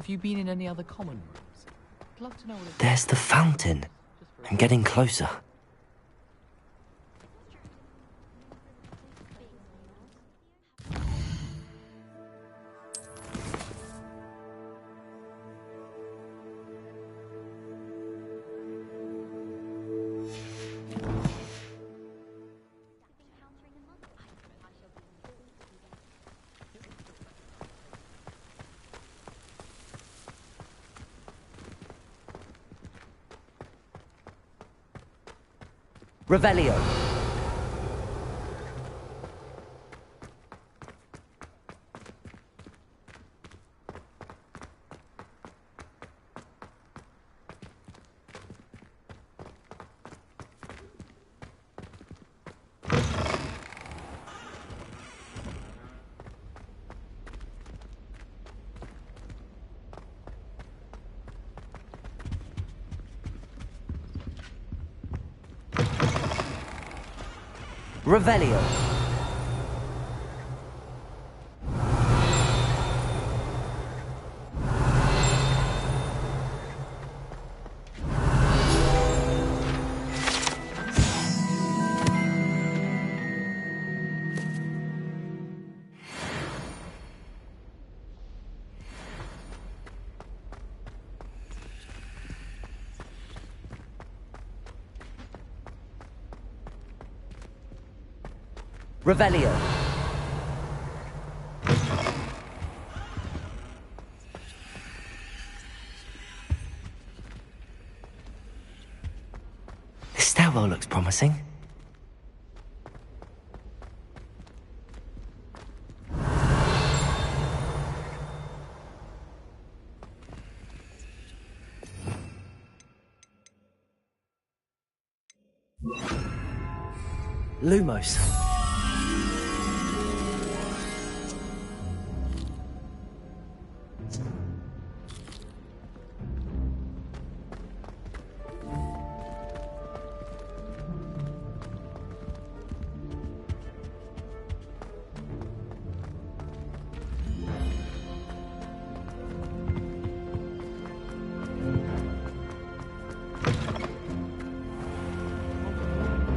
Have you been in any other common rooms? I'd love to know what There's the fountain. I'm getting closer. Revelio. Revelio. Revelio. This stairwell looks promising. Lumos.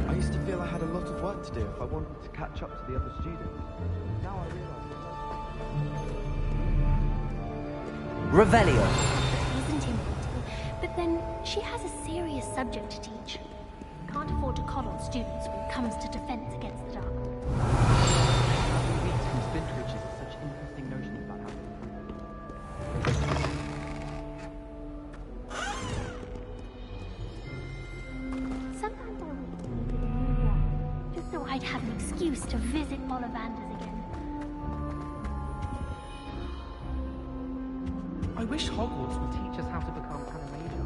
I used to feel I had a lot of work to do if I wanted to catch up to the other students. Now I realise... Revelio. Isn't important, but then she has a serious subject to teach. Can't afford to coddle students when it comes to defense against the dark. Having weeks from Spintridge is such interesting notion about how... Sometimes I wish to leave it in New York, just so I'd have an excuse to visit Ollivanders again. I wish Hogwarts would teach us how to become animator.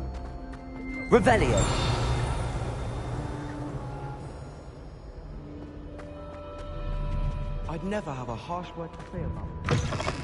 Revelio. I'd never have a harsh word to say about it.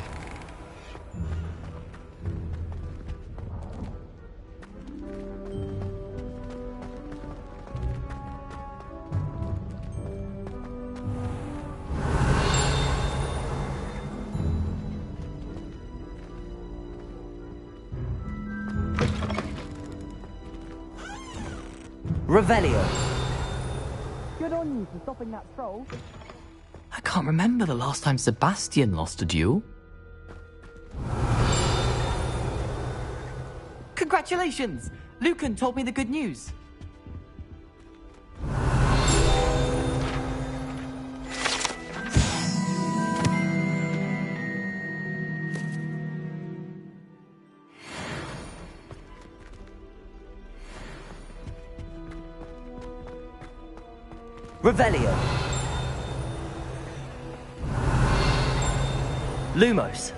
Revelio. Good on you for stopping that troll. I can't remember the last time Sebastian lost a duel. Congratulations! Lucan told me the good news. Revelio. Lumos.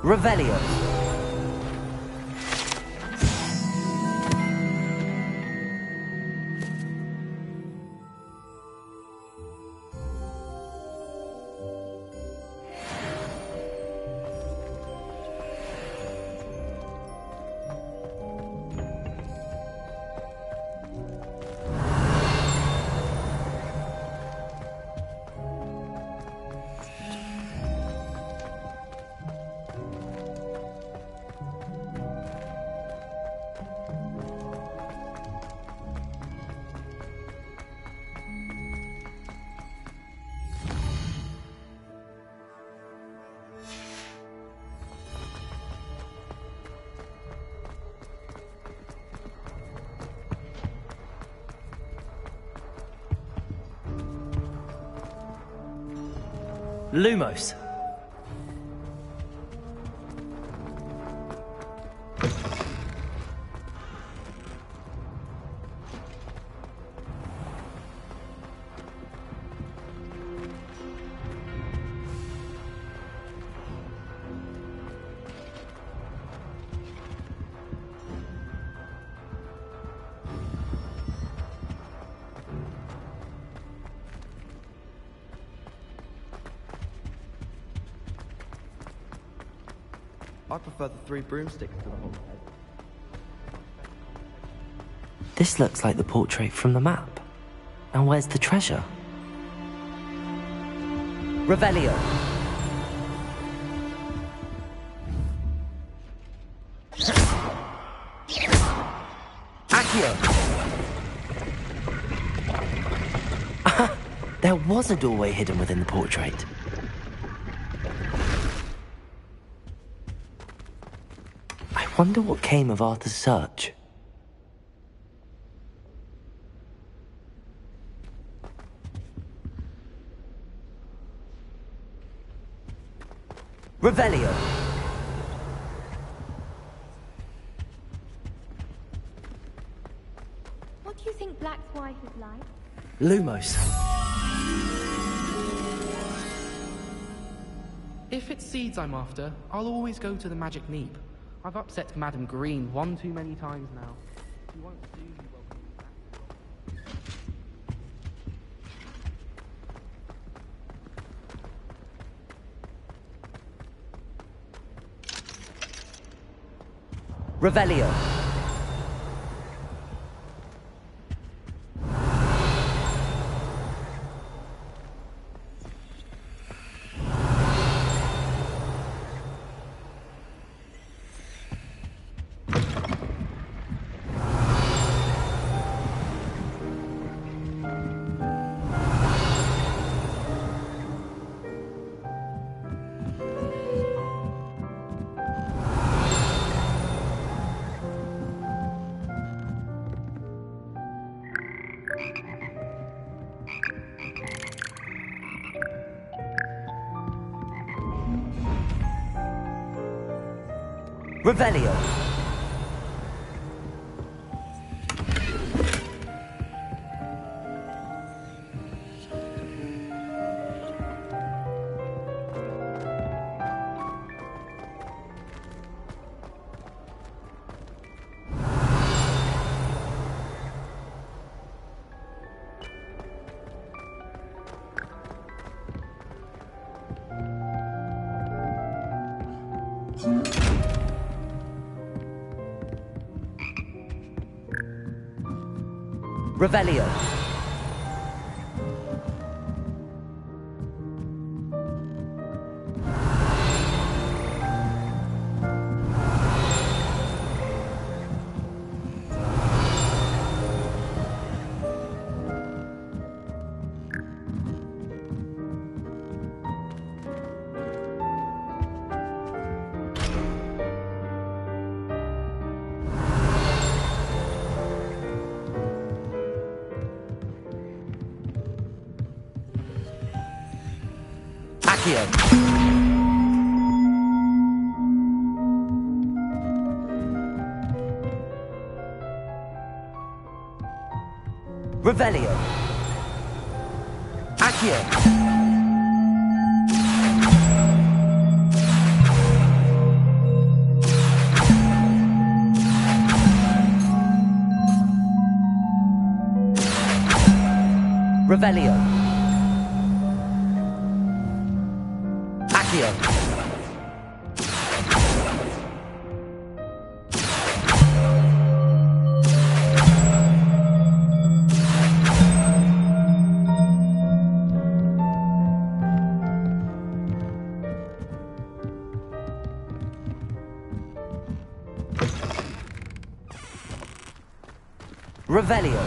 Revelio. Lumos. I prefer the 3 broomsticks to the whole head. This looks like the portrait from the map. And where's the treasure? Revelio. Accio. There was a doorway hidden within the portrait. I wonder what came of Arthur's search. Revelio. What do you think Black's wife is like? Lumos. If it's seeds I'm after, I'll always go to the magic neep. I've upset Madam Green one too many times now. She won't soon be welcoming me back. Revelio. Revelio. Revelio. Accio. Revelio. Accio. Revelio. Accio. Revelio.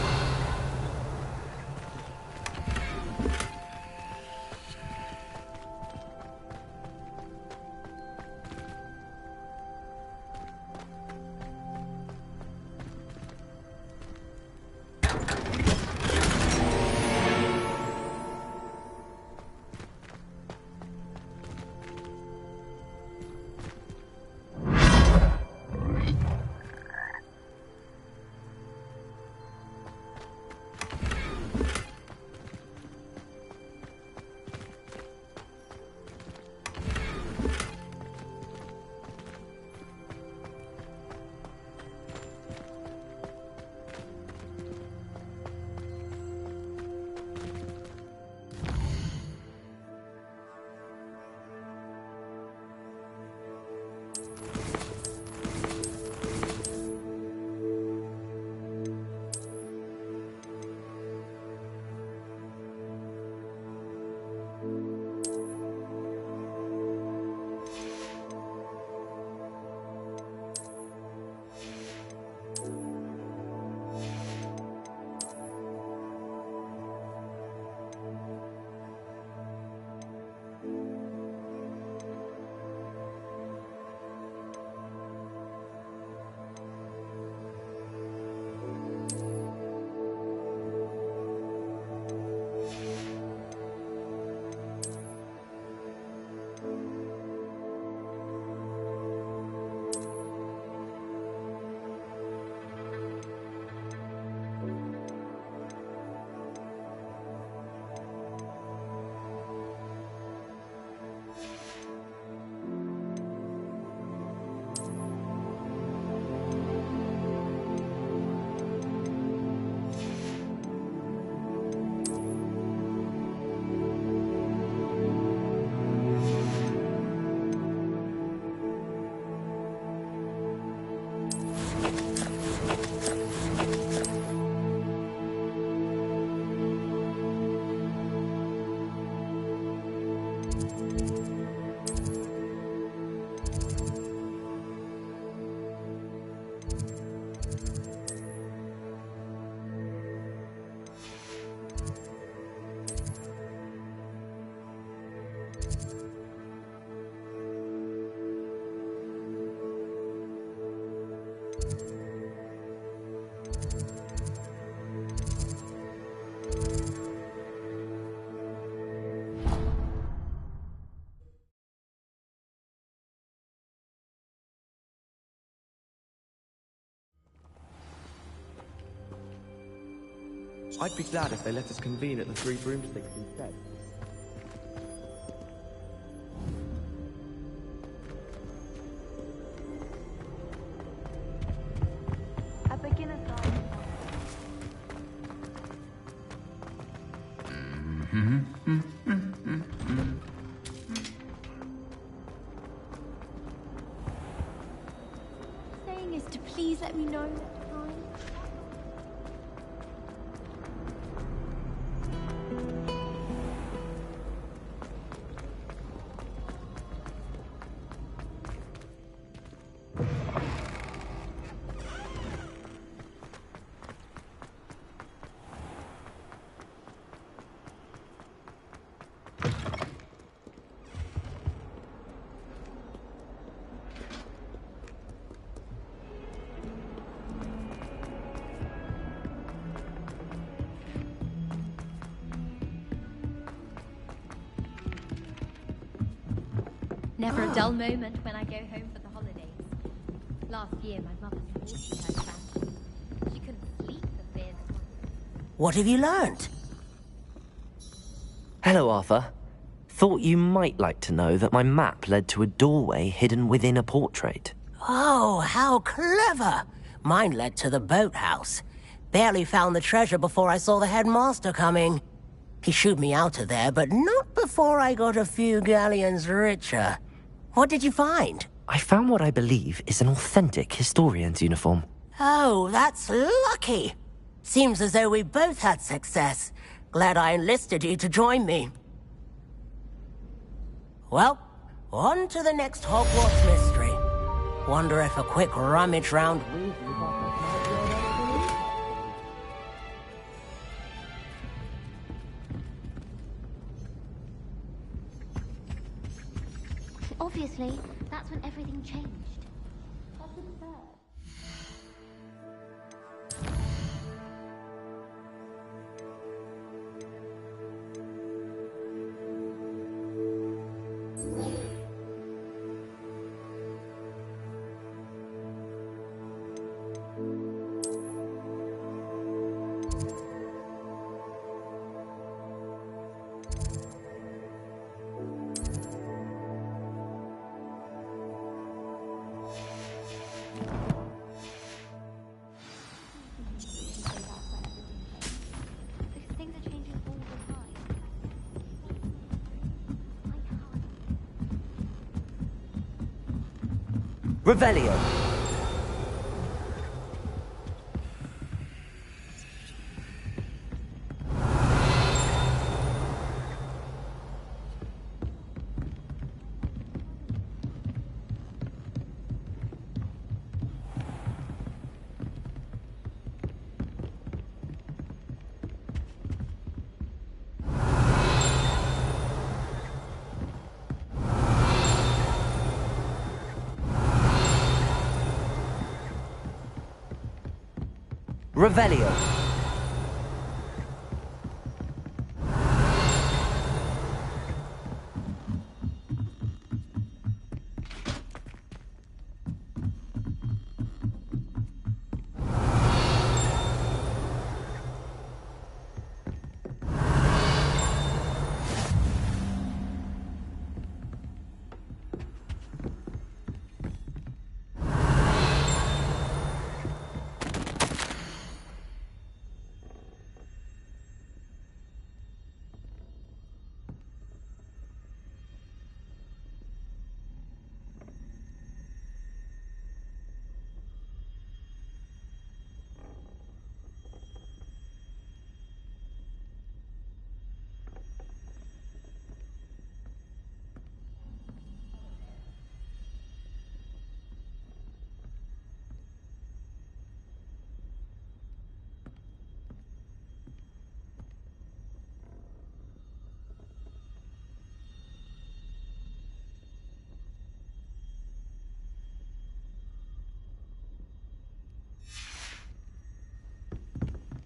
I'd be glad if they let us convene at the Three Broomsticks instead. A beginner's guide. Saying is to please let me know next time. Never a dull moment when I go home for the holidays. Last year, my mother swore she heard phantoms. She couldn't sleep for fear that What have you learnt? Hello, Arthur. Thought you might like to know that my map led to a doorway hidden within a portrait. Oh, how clever! Mine led to the boathouse. Barely found the treasure before I saw the headmaster coming. He shooed me out of there, but not before I got a few galleons richer. What did you find? I found what I believe is an authentic historian's uniform. Oh, that's lucky. Seems as though we both had success. Glad I enlisted you to join me. Well, on to the next Hogwarts mystery. Wonder if a quick rummage round Weasley pockets might yield anything? Obviously, that's when everything changed. That's absurd. Revelio. Revelio.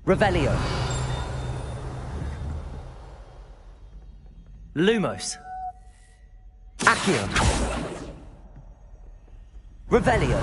Revelio. Lumos. Accio. Revelio.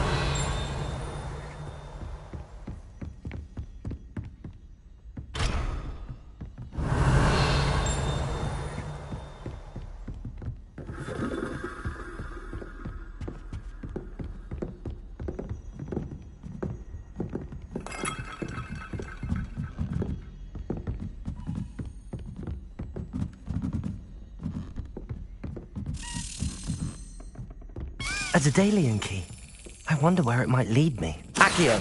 A Daedalian key. I wonder where it might lead me. Accio!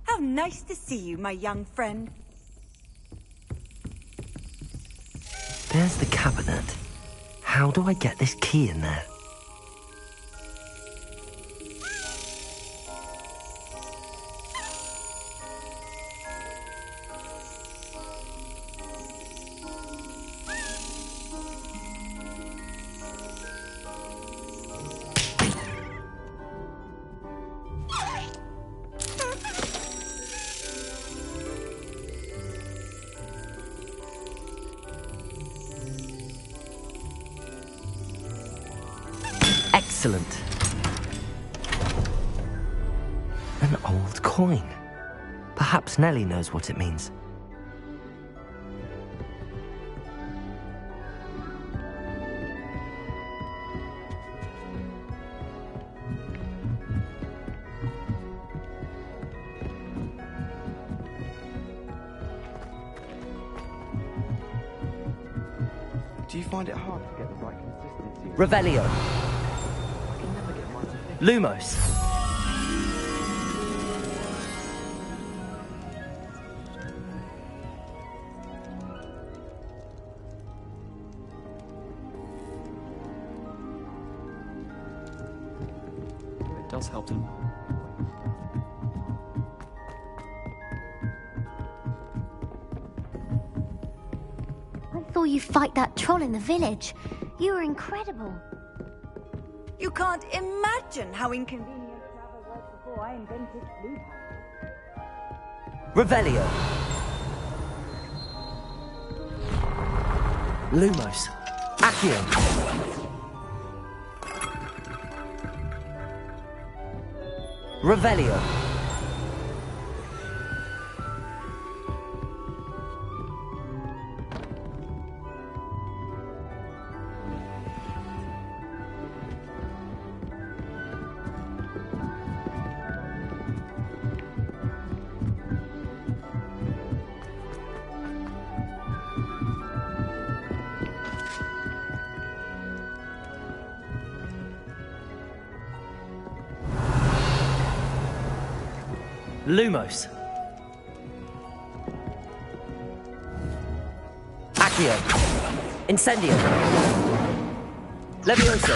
How nice to see you, my young friend. There's the cabinet. How do I get this key in there? Excellent. An old coin. Perhaps Nellie knows what it means. Do you find it hard to get the right consistency? Revelio. I can never get mine to fit. Lumos. It does help them. I saw you fight that troll in the village. You were incredible. You can't imagine how inconvenient travel was before I invented blue. Revelio. Lumos. Accio. Revelio. Lumos. Accio. Incendio. Levioso.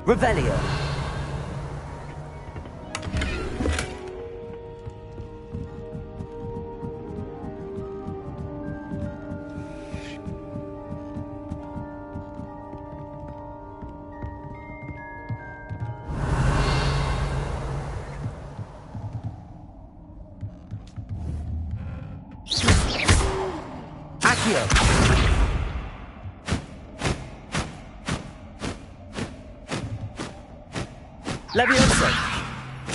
Revelio. Accio. Levioso.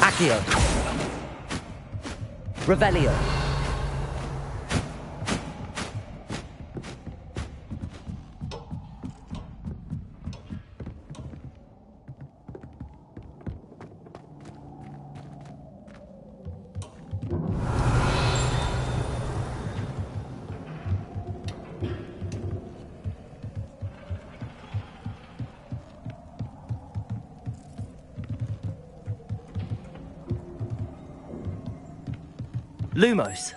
Accio. Revelio. Lumos.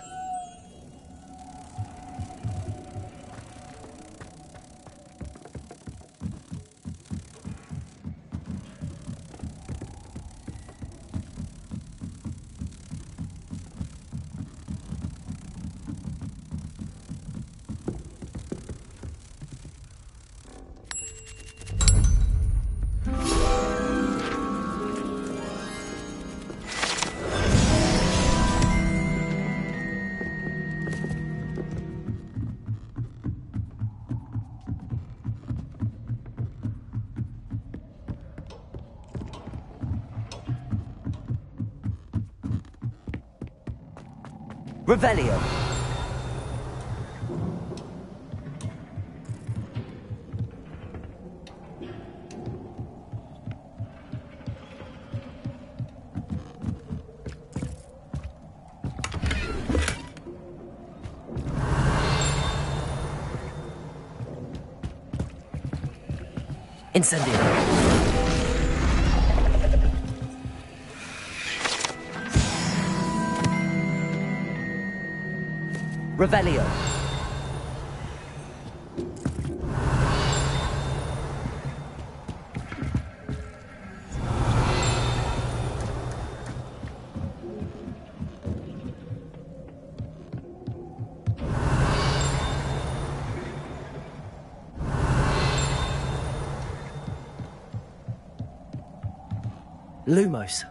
Revelio. Incendio. Revelio. Lumos.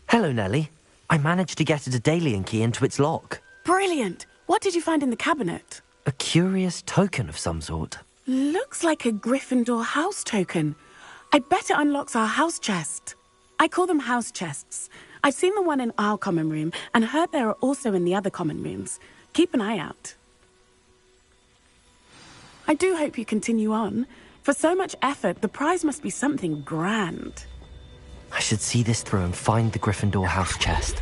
Hello, Nellie. I managed to get a Daedalian key into its lock. Brilliant! What did you find in the cabinet? A curious token of some sort. Looks like a Gryffindor house token. I bet it unlocks our house chest. I call them house chests. I've seen the one in our common room and heard there are also in the other common rooms. Keep an eye out. I do hope you continue on. For so much effort, the prize must be something grand. I should see this through and find the Gryffindor house chest.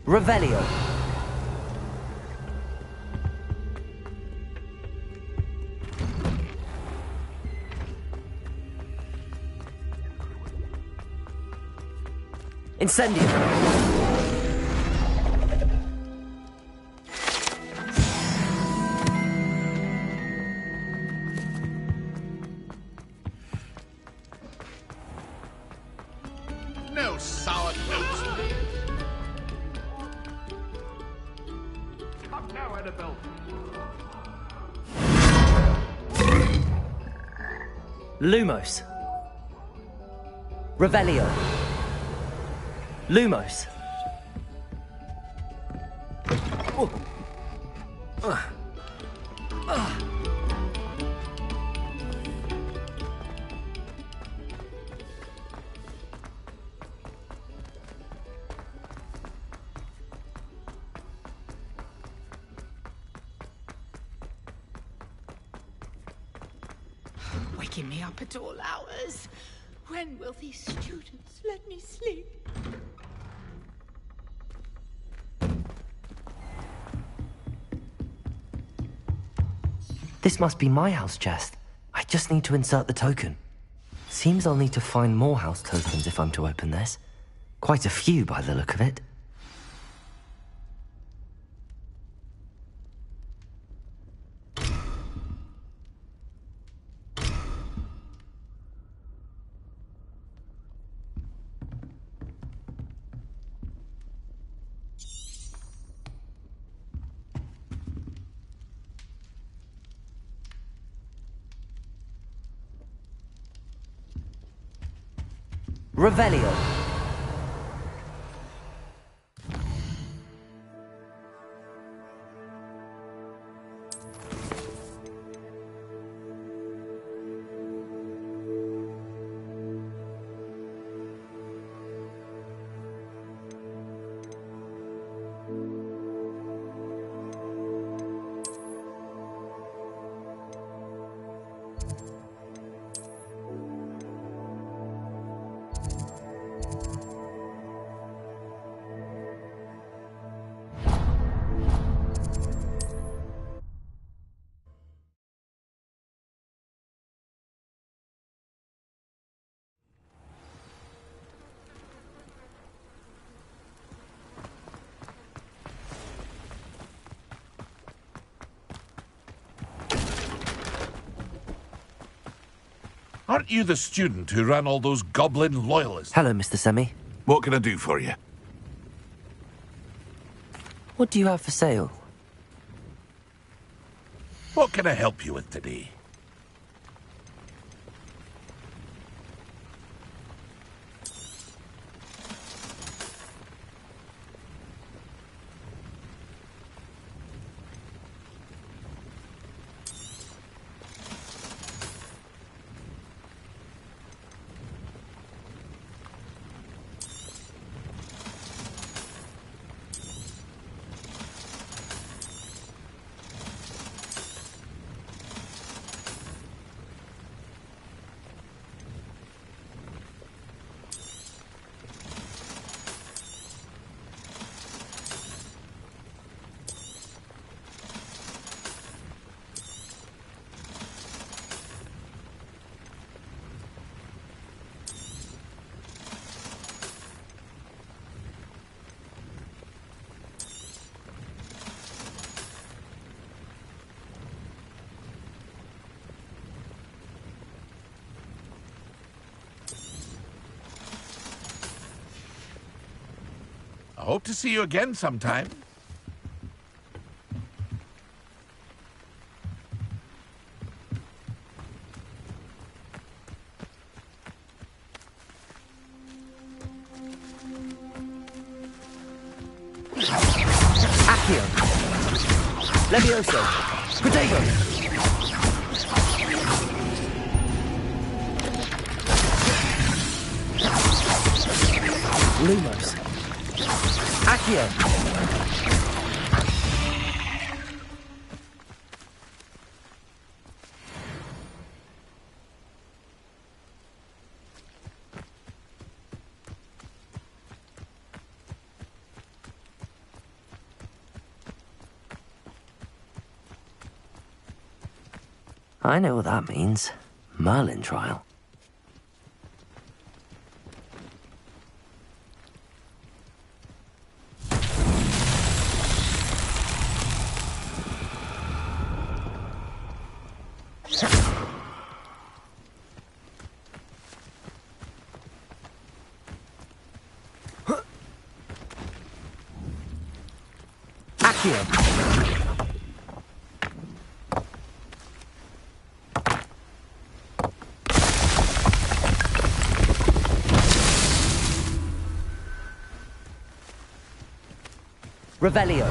Revelio. Incendio. No sour notes. Up now, Annabelle. Lumos. Revelio. Lumos. Waking me up at all hours. When will these students let me sleep? This must be my house chest. I just need to insert the token. Seems I'll need to find more house tokens if I'm to open this. Quite a few by the look of it. Revelio. Aren't you the student who ran all those goblin loyalists? Hello, Mr. Semi. What can I do for you? What do you have for sale? What can I help you with today? I hope to see you again sometime. Accio! Levioso! Protego! Lumos! Accio! I know what that means. Merlin trial. Accio! Revelio.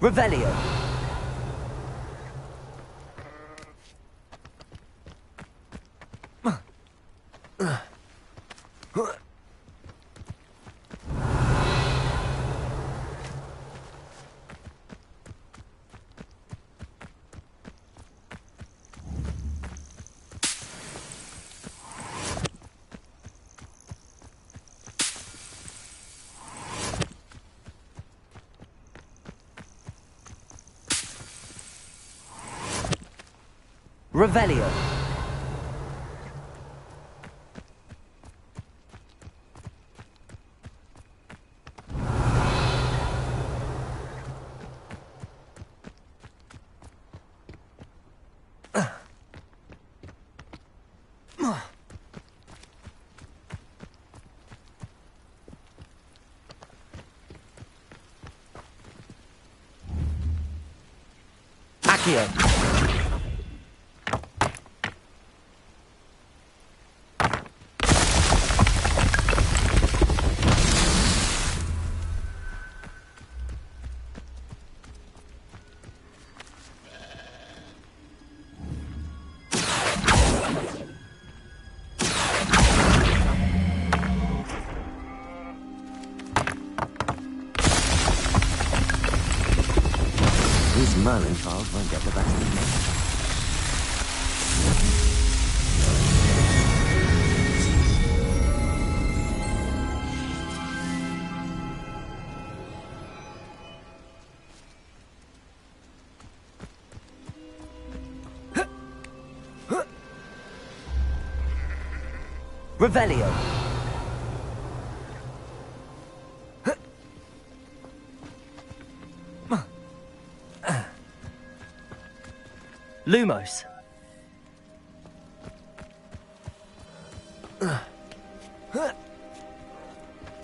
Revelio. Revelio. Accio. These Merlin files won't get the best of me. Revelio. Lumos.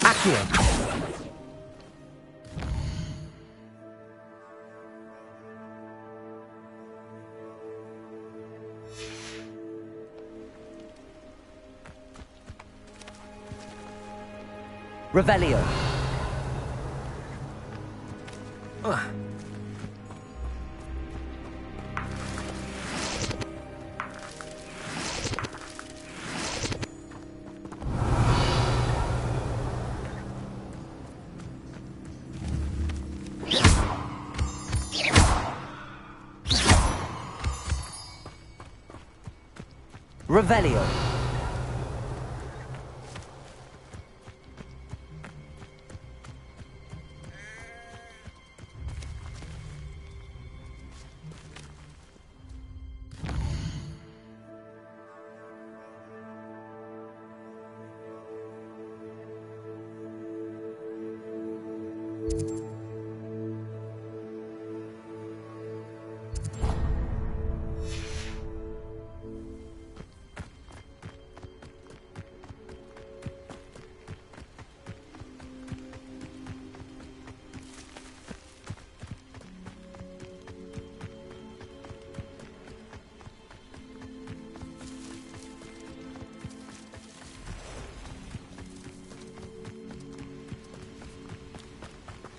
Accio. Revelio. Revelio.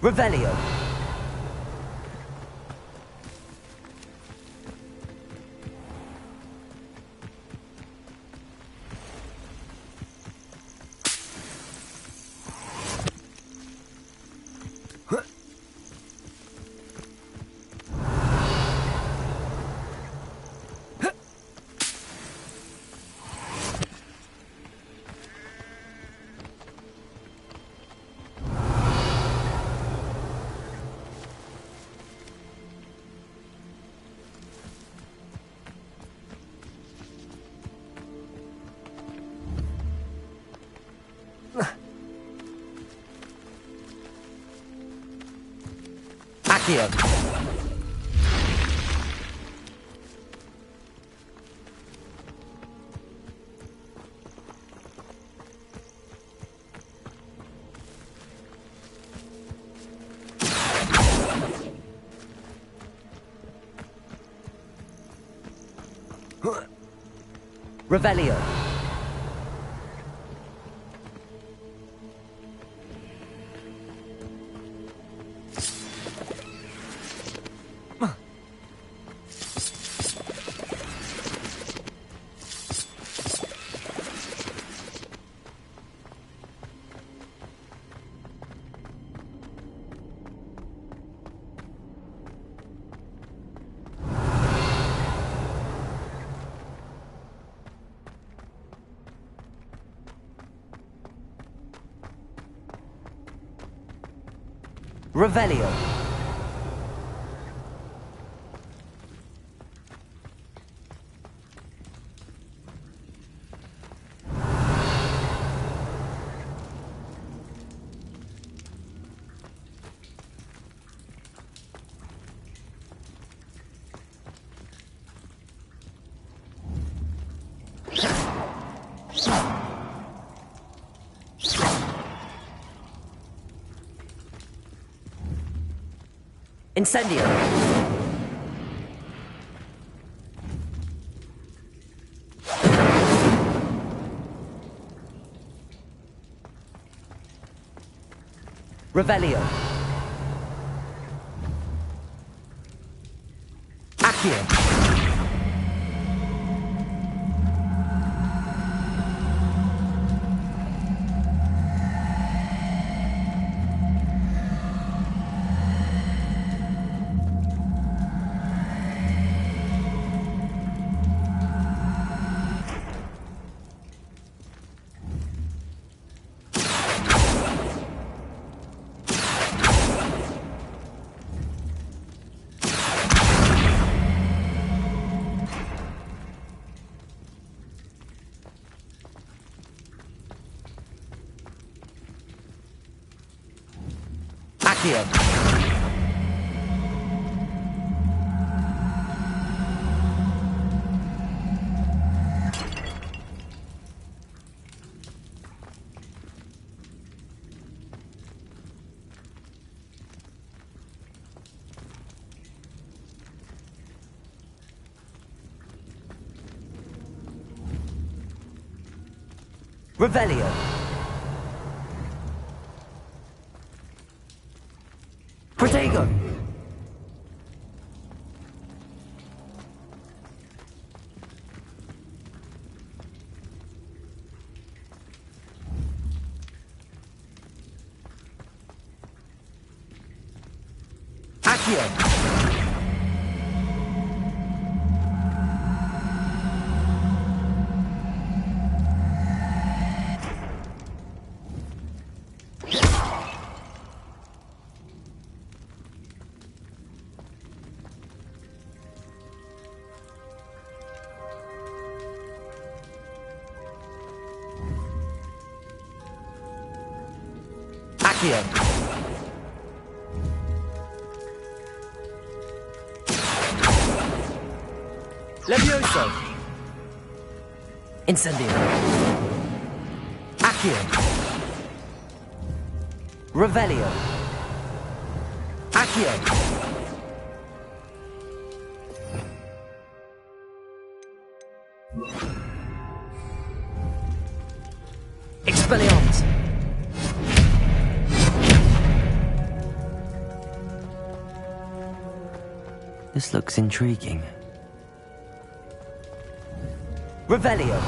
Revelio. Accio. Revelio. Revelio. Incendio. Revelio. Accio. Accio. Revelio. Protego. Accio. Accio. Levioso. Incendio. Accio. Revelio. Accio. Expelliarmus. This looks intriguing. Revelio.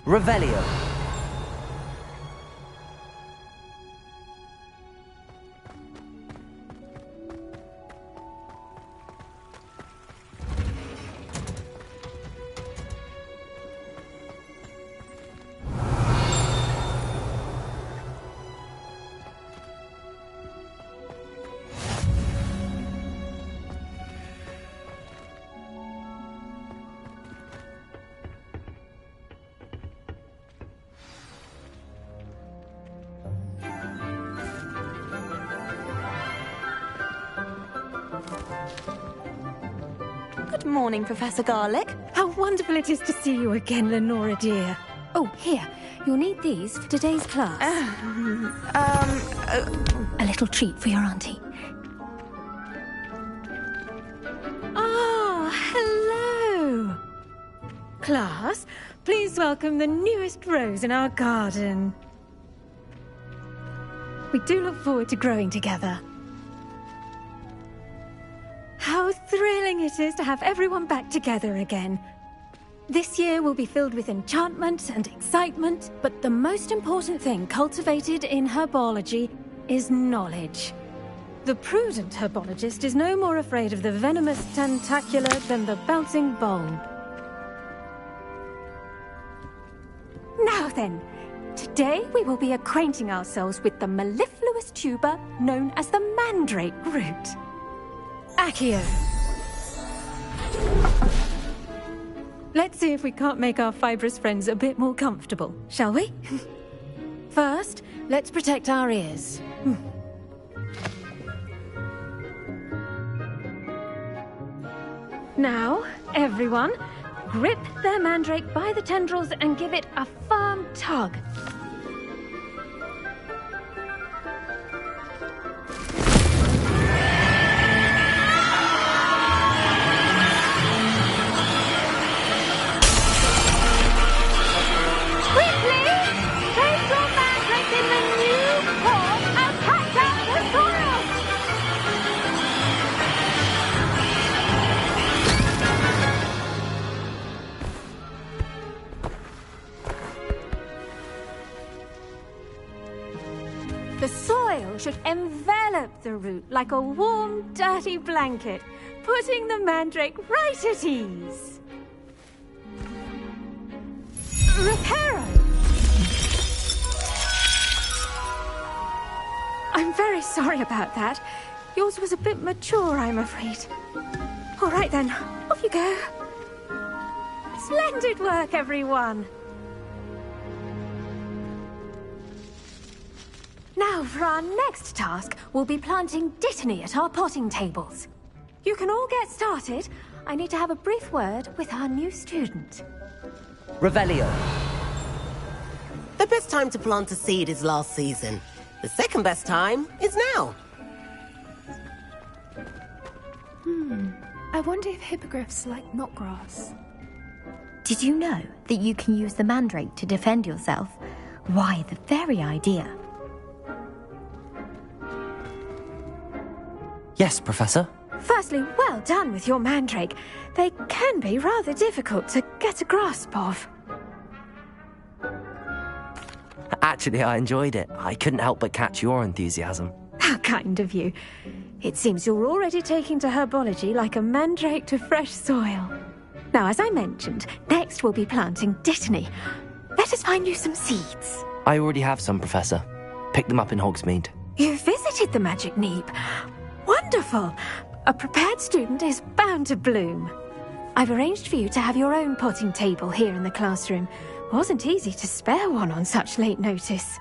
Revelio. Good morning, Professor Garlick. How wonderful it is to see you again, Lenora dear. Oh, here. You'll need these for today's class. A little treat for your auntie. Ah, hello. Class, please welcome the newest rose in our garden. We do look forward to growing together. How thrilling it is to have everyone back together again. This year will be filled with enchantment and excitement, but the most important thing cultivated in herbology is knowledge. The prudent herbologist is no more afraid of the venomous tentacula than the bouncing bulb. Now then, today we will be acquainting ourselves with the mellifluous tuber known as the mandrake root. Accio. Let's see if we can't make our fibrous friends a bit more comfortable, shall we? First, let's protect our ears. Now, everyone, grip their mandrake by the tendrils and give it a firm tug. should envelop the root like a warm, dirty blanket, putting the mandrake right at ease. Reparo! I'm very sorry about that. Yours was a bit mature, I'm afraid. All right then, off you go. Splendid work, everyone. Now, for our next task, we'll be planting Dittany at our potting tables. You can all get started. I need to have a brief word with our new student. Revelio. The best time to plant a seed is last season. The second best time is now. I wonder if hippogriffs like knotgrass. Did you know that you can use the mandrake to defend yourself? Why, the very idea. Yes, Professor. Firstly, well done with your mandrake. They can be rather difficult to get a grasp of. Actually, I enjoyed it. I couldn't help but catch your enthusiasm. How kind of you. It seems you're already taking to herbology like a mandrake to fresh soil. Now, as I mentioned, next we'll be planting Dittany. Let us find you some seeds. I already have some, Professor. Picked them up in Hogsmeade. You visited the Magic Neep. Wonderful! A prepared student is bound to bloom. I've arranged for you to have your own potting table here in the classroom. Wasn't easy to spare one on such late notice.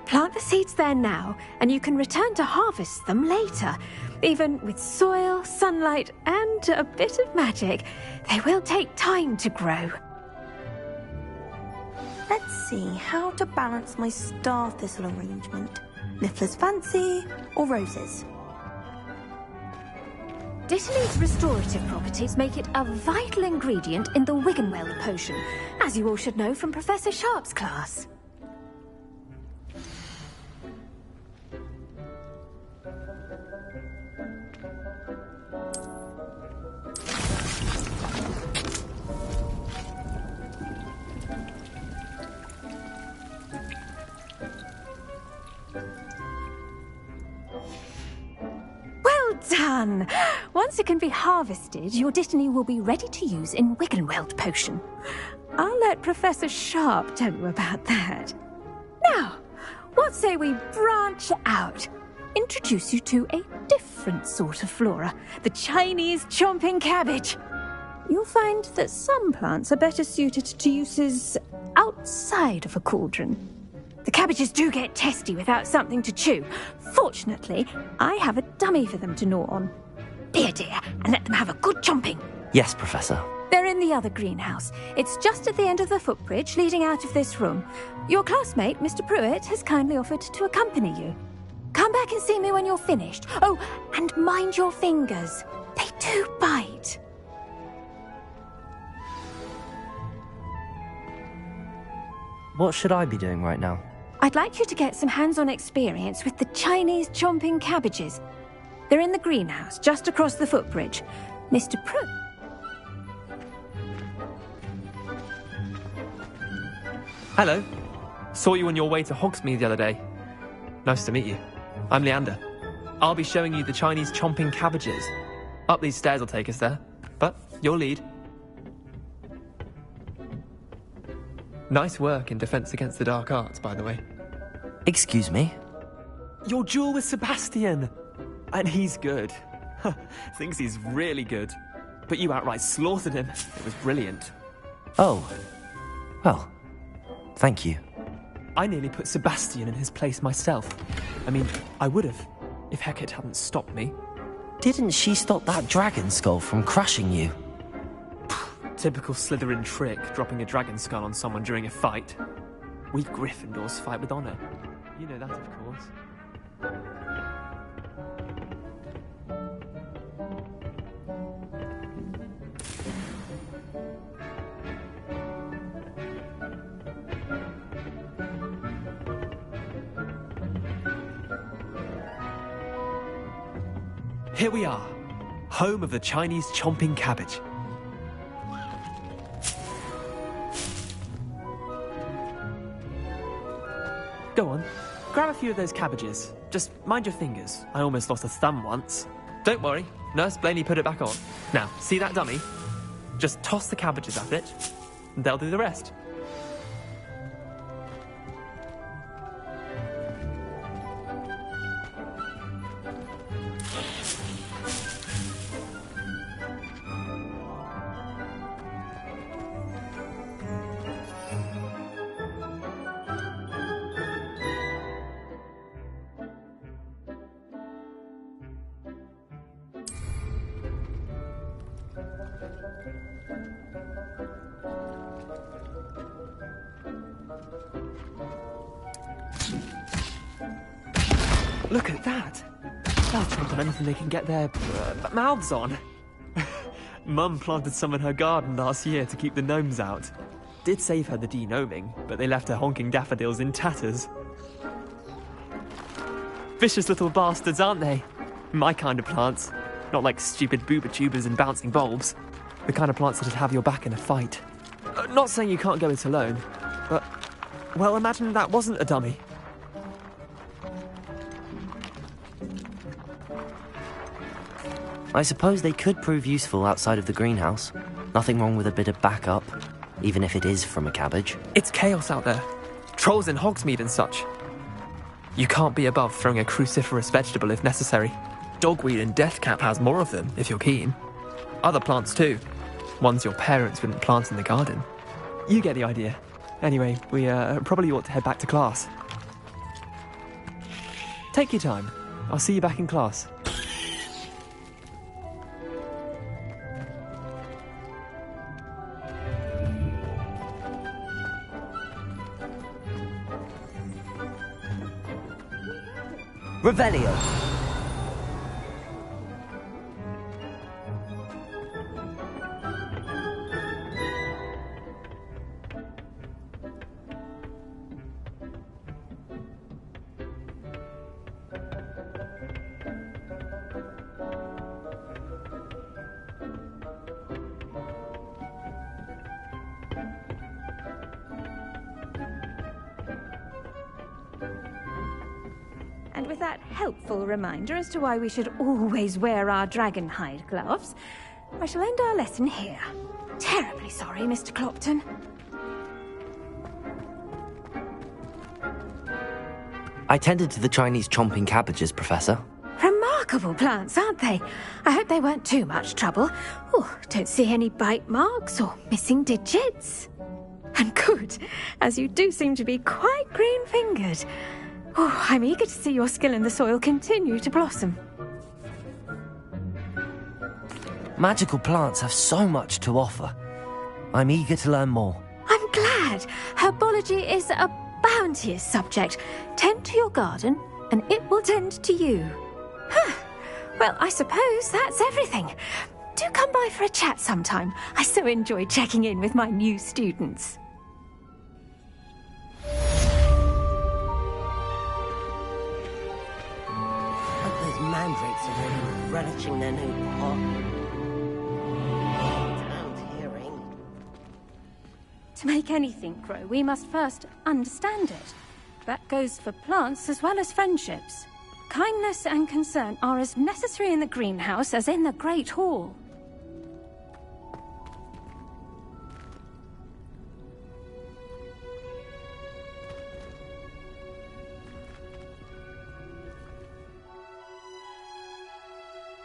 Plant the seeds there now, and you can return to harvest them later. Even with soil, sunlight, and a bit of magic, they will take time to grow. Let's see how to balance my star thistle arrangement. Niffler's Fancy or roses? Dittany's restorative properties make it a vital ingredient in the Wiggenweld potion, as you all should know from Professor Sharp's class. Done! Once it can be harvested, your Dittany will be ready to use in Wiggenweld potion. I'll let Professor Sharp tell you about that. Now, what say we branch out? Introduce you to a different sort of flora, the Chinese chomping cabbage. You'll find that some plants are better suited to uses outside of a cauldron. The cabbages do get testy without something to chew. Fortunately, I have a dummy for them to gnaw on. Be a dear and let them have a good chomping. Yes, Professor. They're in the other greenhouse. It's just at the end of the footbridge leading out of this room. Your classmate, Mr. Pruitt, has kindly offered to accompany you. Come back and see me when you're finished. Oh, and mind your fingers. They do bite. What should I be doing right now? I'd like you to get some hands-on experience with the Chinese chomping cabbages. They're in the greenhouse, just across the footbridge. Mr. Pruitt. Hello. Saw you on your way to Hogsmeade the other day. Nice to meet you. I'm Leander. I'll be showing you the Chinese chomping cabbages. Up these stairs will take us there, but you'll lead. Nice work in Defense Against the Dark Arts, by the way. Excuse me? Your duel with Sebastian! And he's good. Thinks he's really good. But you outright slaughtered him. It was brilliant. Oh. Well, thank you. I nearly put Sebastian in his place myself. I mean, I would have, if Hecate hadn't stopped me. Didn't she stop that dragon skull from crushing you? Typical Slytherin trick, dropping a dragon skull on someone during a fight. We Gryffindors fight with honor. You know that, of course. Here we are, home of the Chinese chomping cabbage. Go on, Grab a few of those cabbages. Just mind your fingers. I almost lost a thumb once. Don't worry, Nurse Blaney put it back on. Now, see that dummy? Just toss the cabbages at it, and they'll do the rest. Look at that! They'll chomp on anything they can get their mouths on. Mum planted some in her garden last year to keep the gnomes out. Did save her the de-gnoming, but they left her honking daffodils in tatters. Vicious little bastards, aren't they? My kind of plants. Not like stupid booba tubers and bouncing bulbs. The kind of plants that'd have your back in a fight. Not saying you can't go it alone, but... well, imagine that wasn't a dummy. I suppose they could prove useful outside of the greenhouse. Nothing wrong with a bit of backup, even if it is from a cabbage. It's chaos out there. Trolls in Hogsmeade and such. You can't be above throwing a cruciferous vegetable if necessary. Dogweed and deathcap has more of them, if you're keen. Other plants too. Ones your parents wouldn't plant in the garden. You get the idea. Anyway, we probably ought to head back to class. Take your time. I'll see you back in class. Revelio. And with that helpful reminder as to why we should always wear our dragon hide gloves, I shall end our lesson here. Terribly sorry, Mr. Clopton. I tended to the Chinese chomping cabbages, Professor. Remarkable plants, aren't they? I hope they weren't too much trouble. Oh, don't see any bite marks or missing digits. And good, as you do seem to be quite green-fingered. Oh, I'm eager to see your skill in the soil continue to blossom. Magical plants have so much to offer. I'm eager to learn more. I'm glad. Herbology is a bounteous subject. Tend to your garden, and it will tend to you. Huh. Well, I suppose that's everything. Do come by for a chat sometime. I so enjoy checking in with my new students. Mandrakes are really relishing their new pot. Sound hearing. To make anything grow, we must first understand it. That goes for plants as well as friendships. Kindness and concern are as necessary in the greenhouse as in the Great Hall.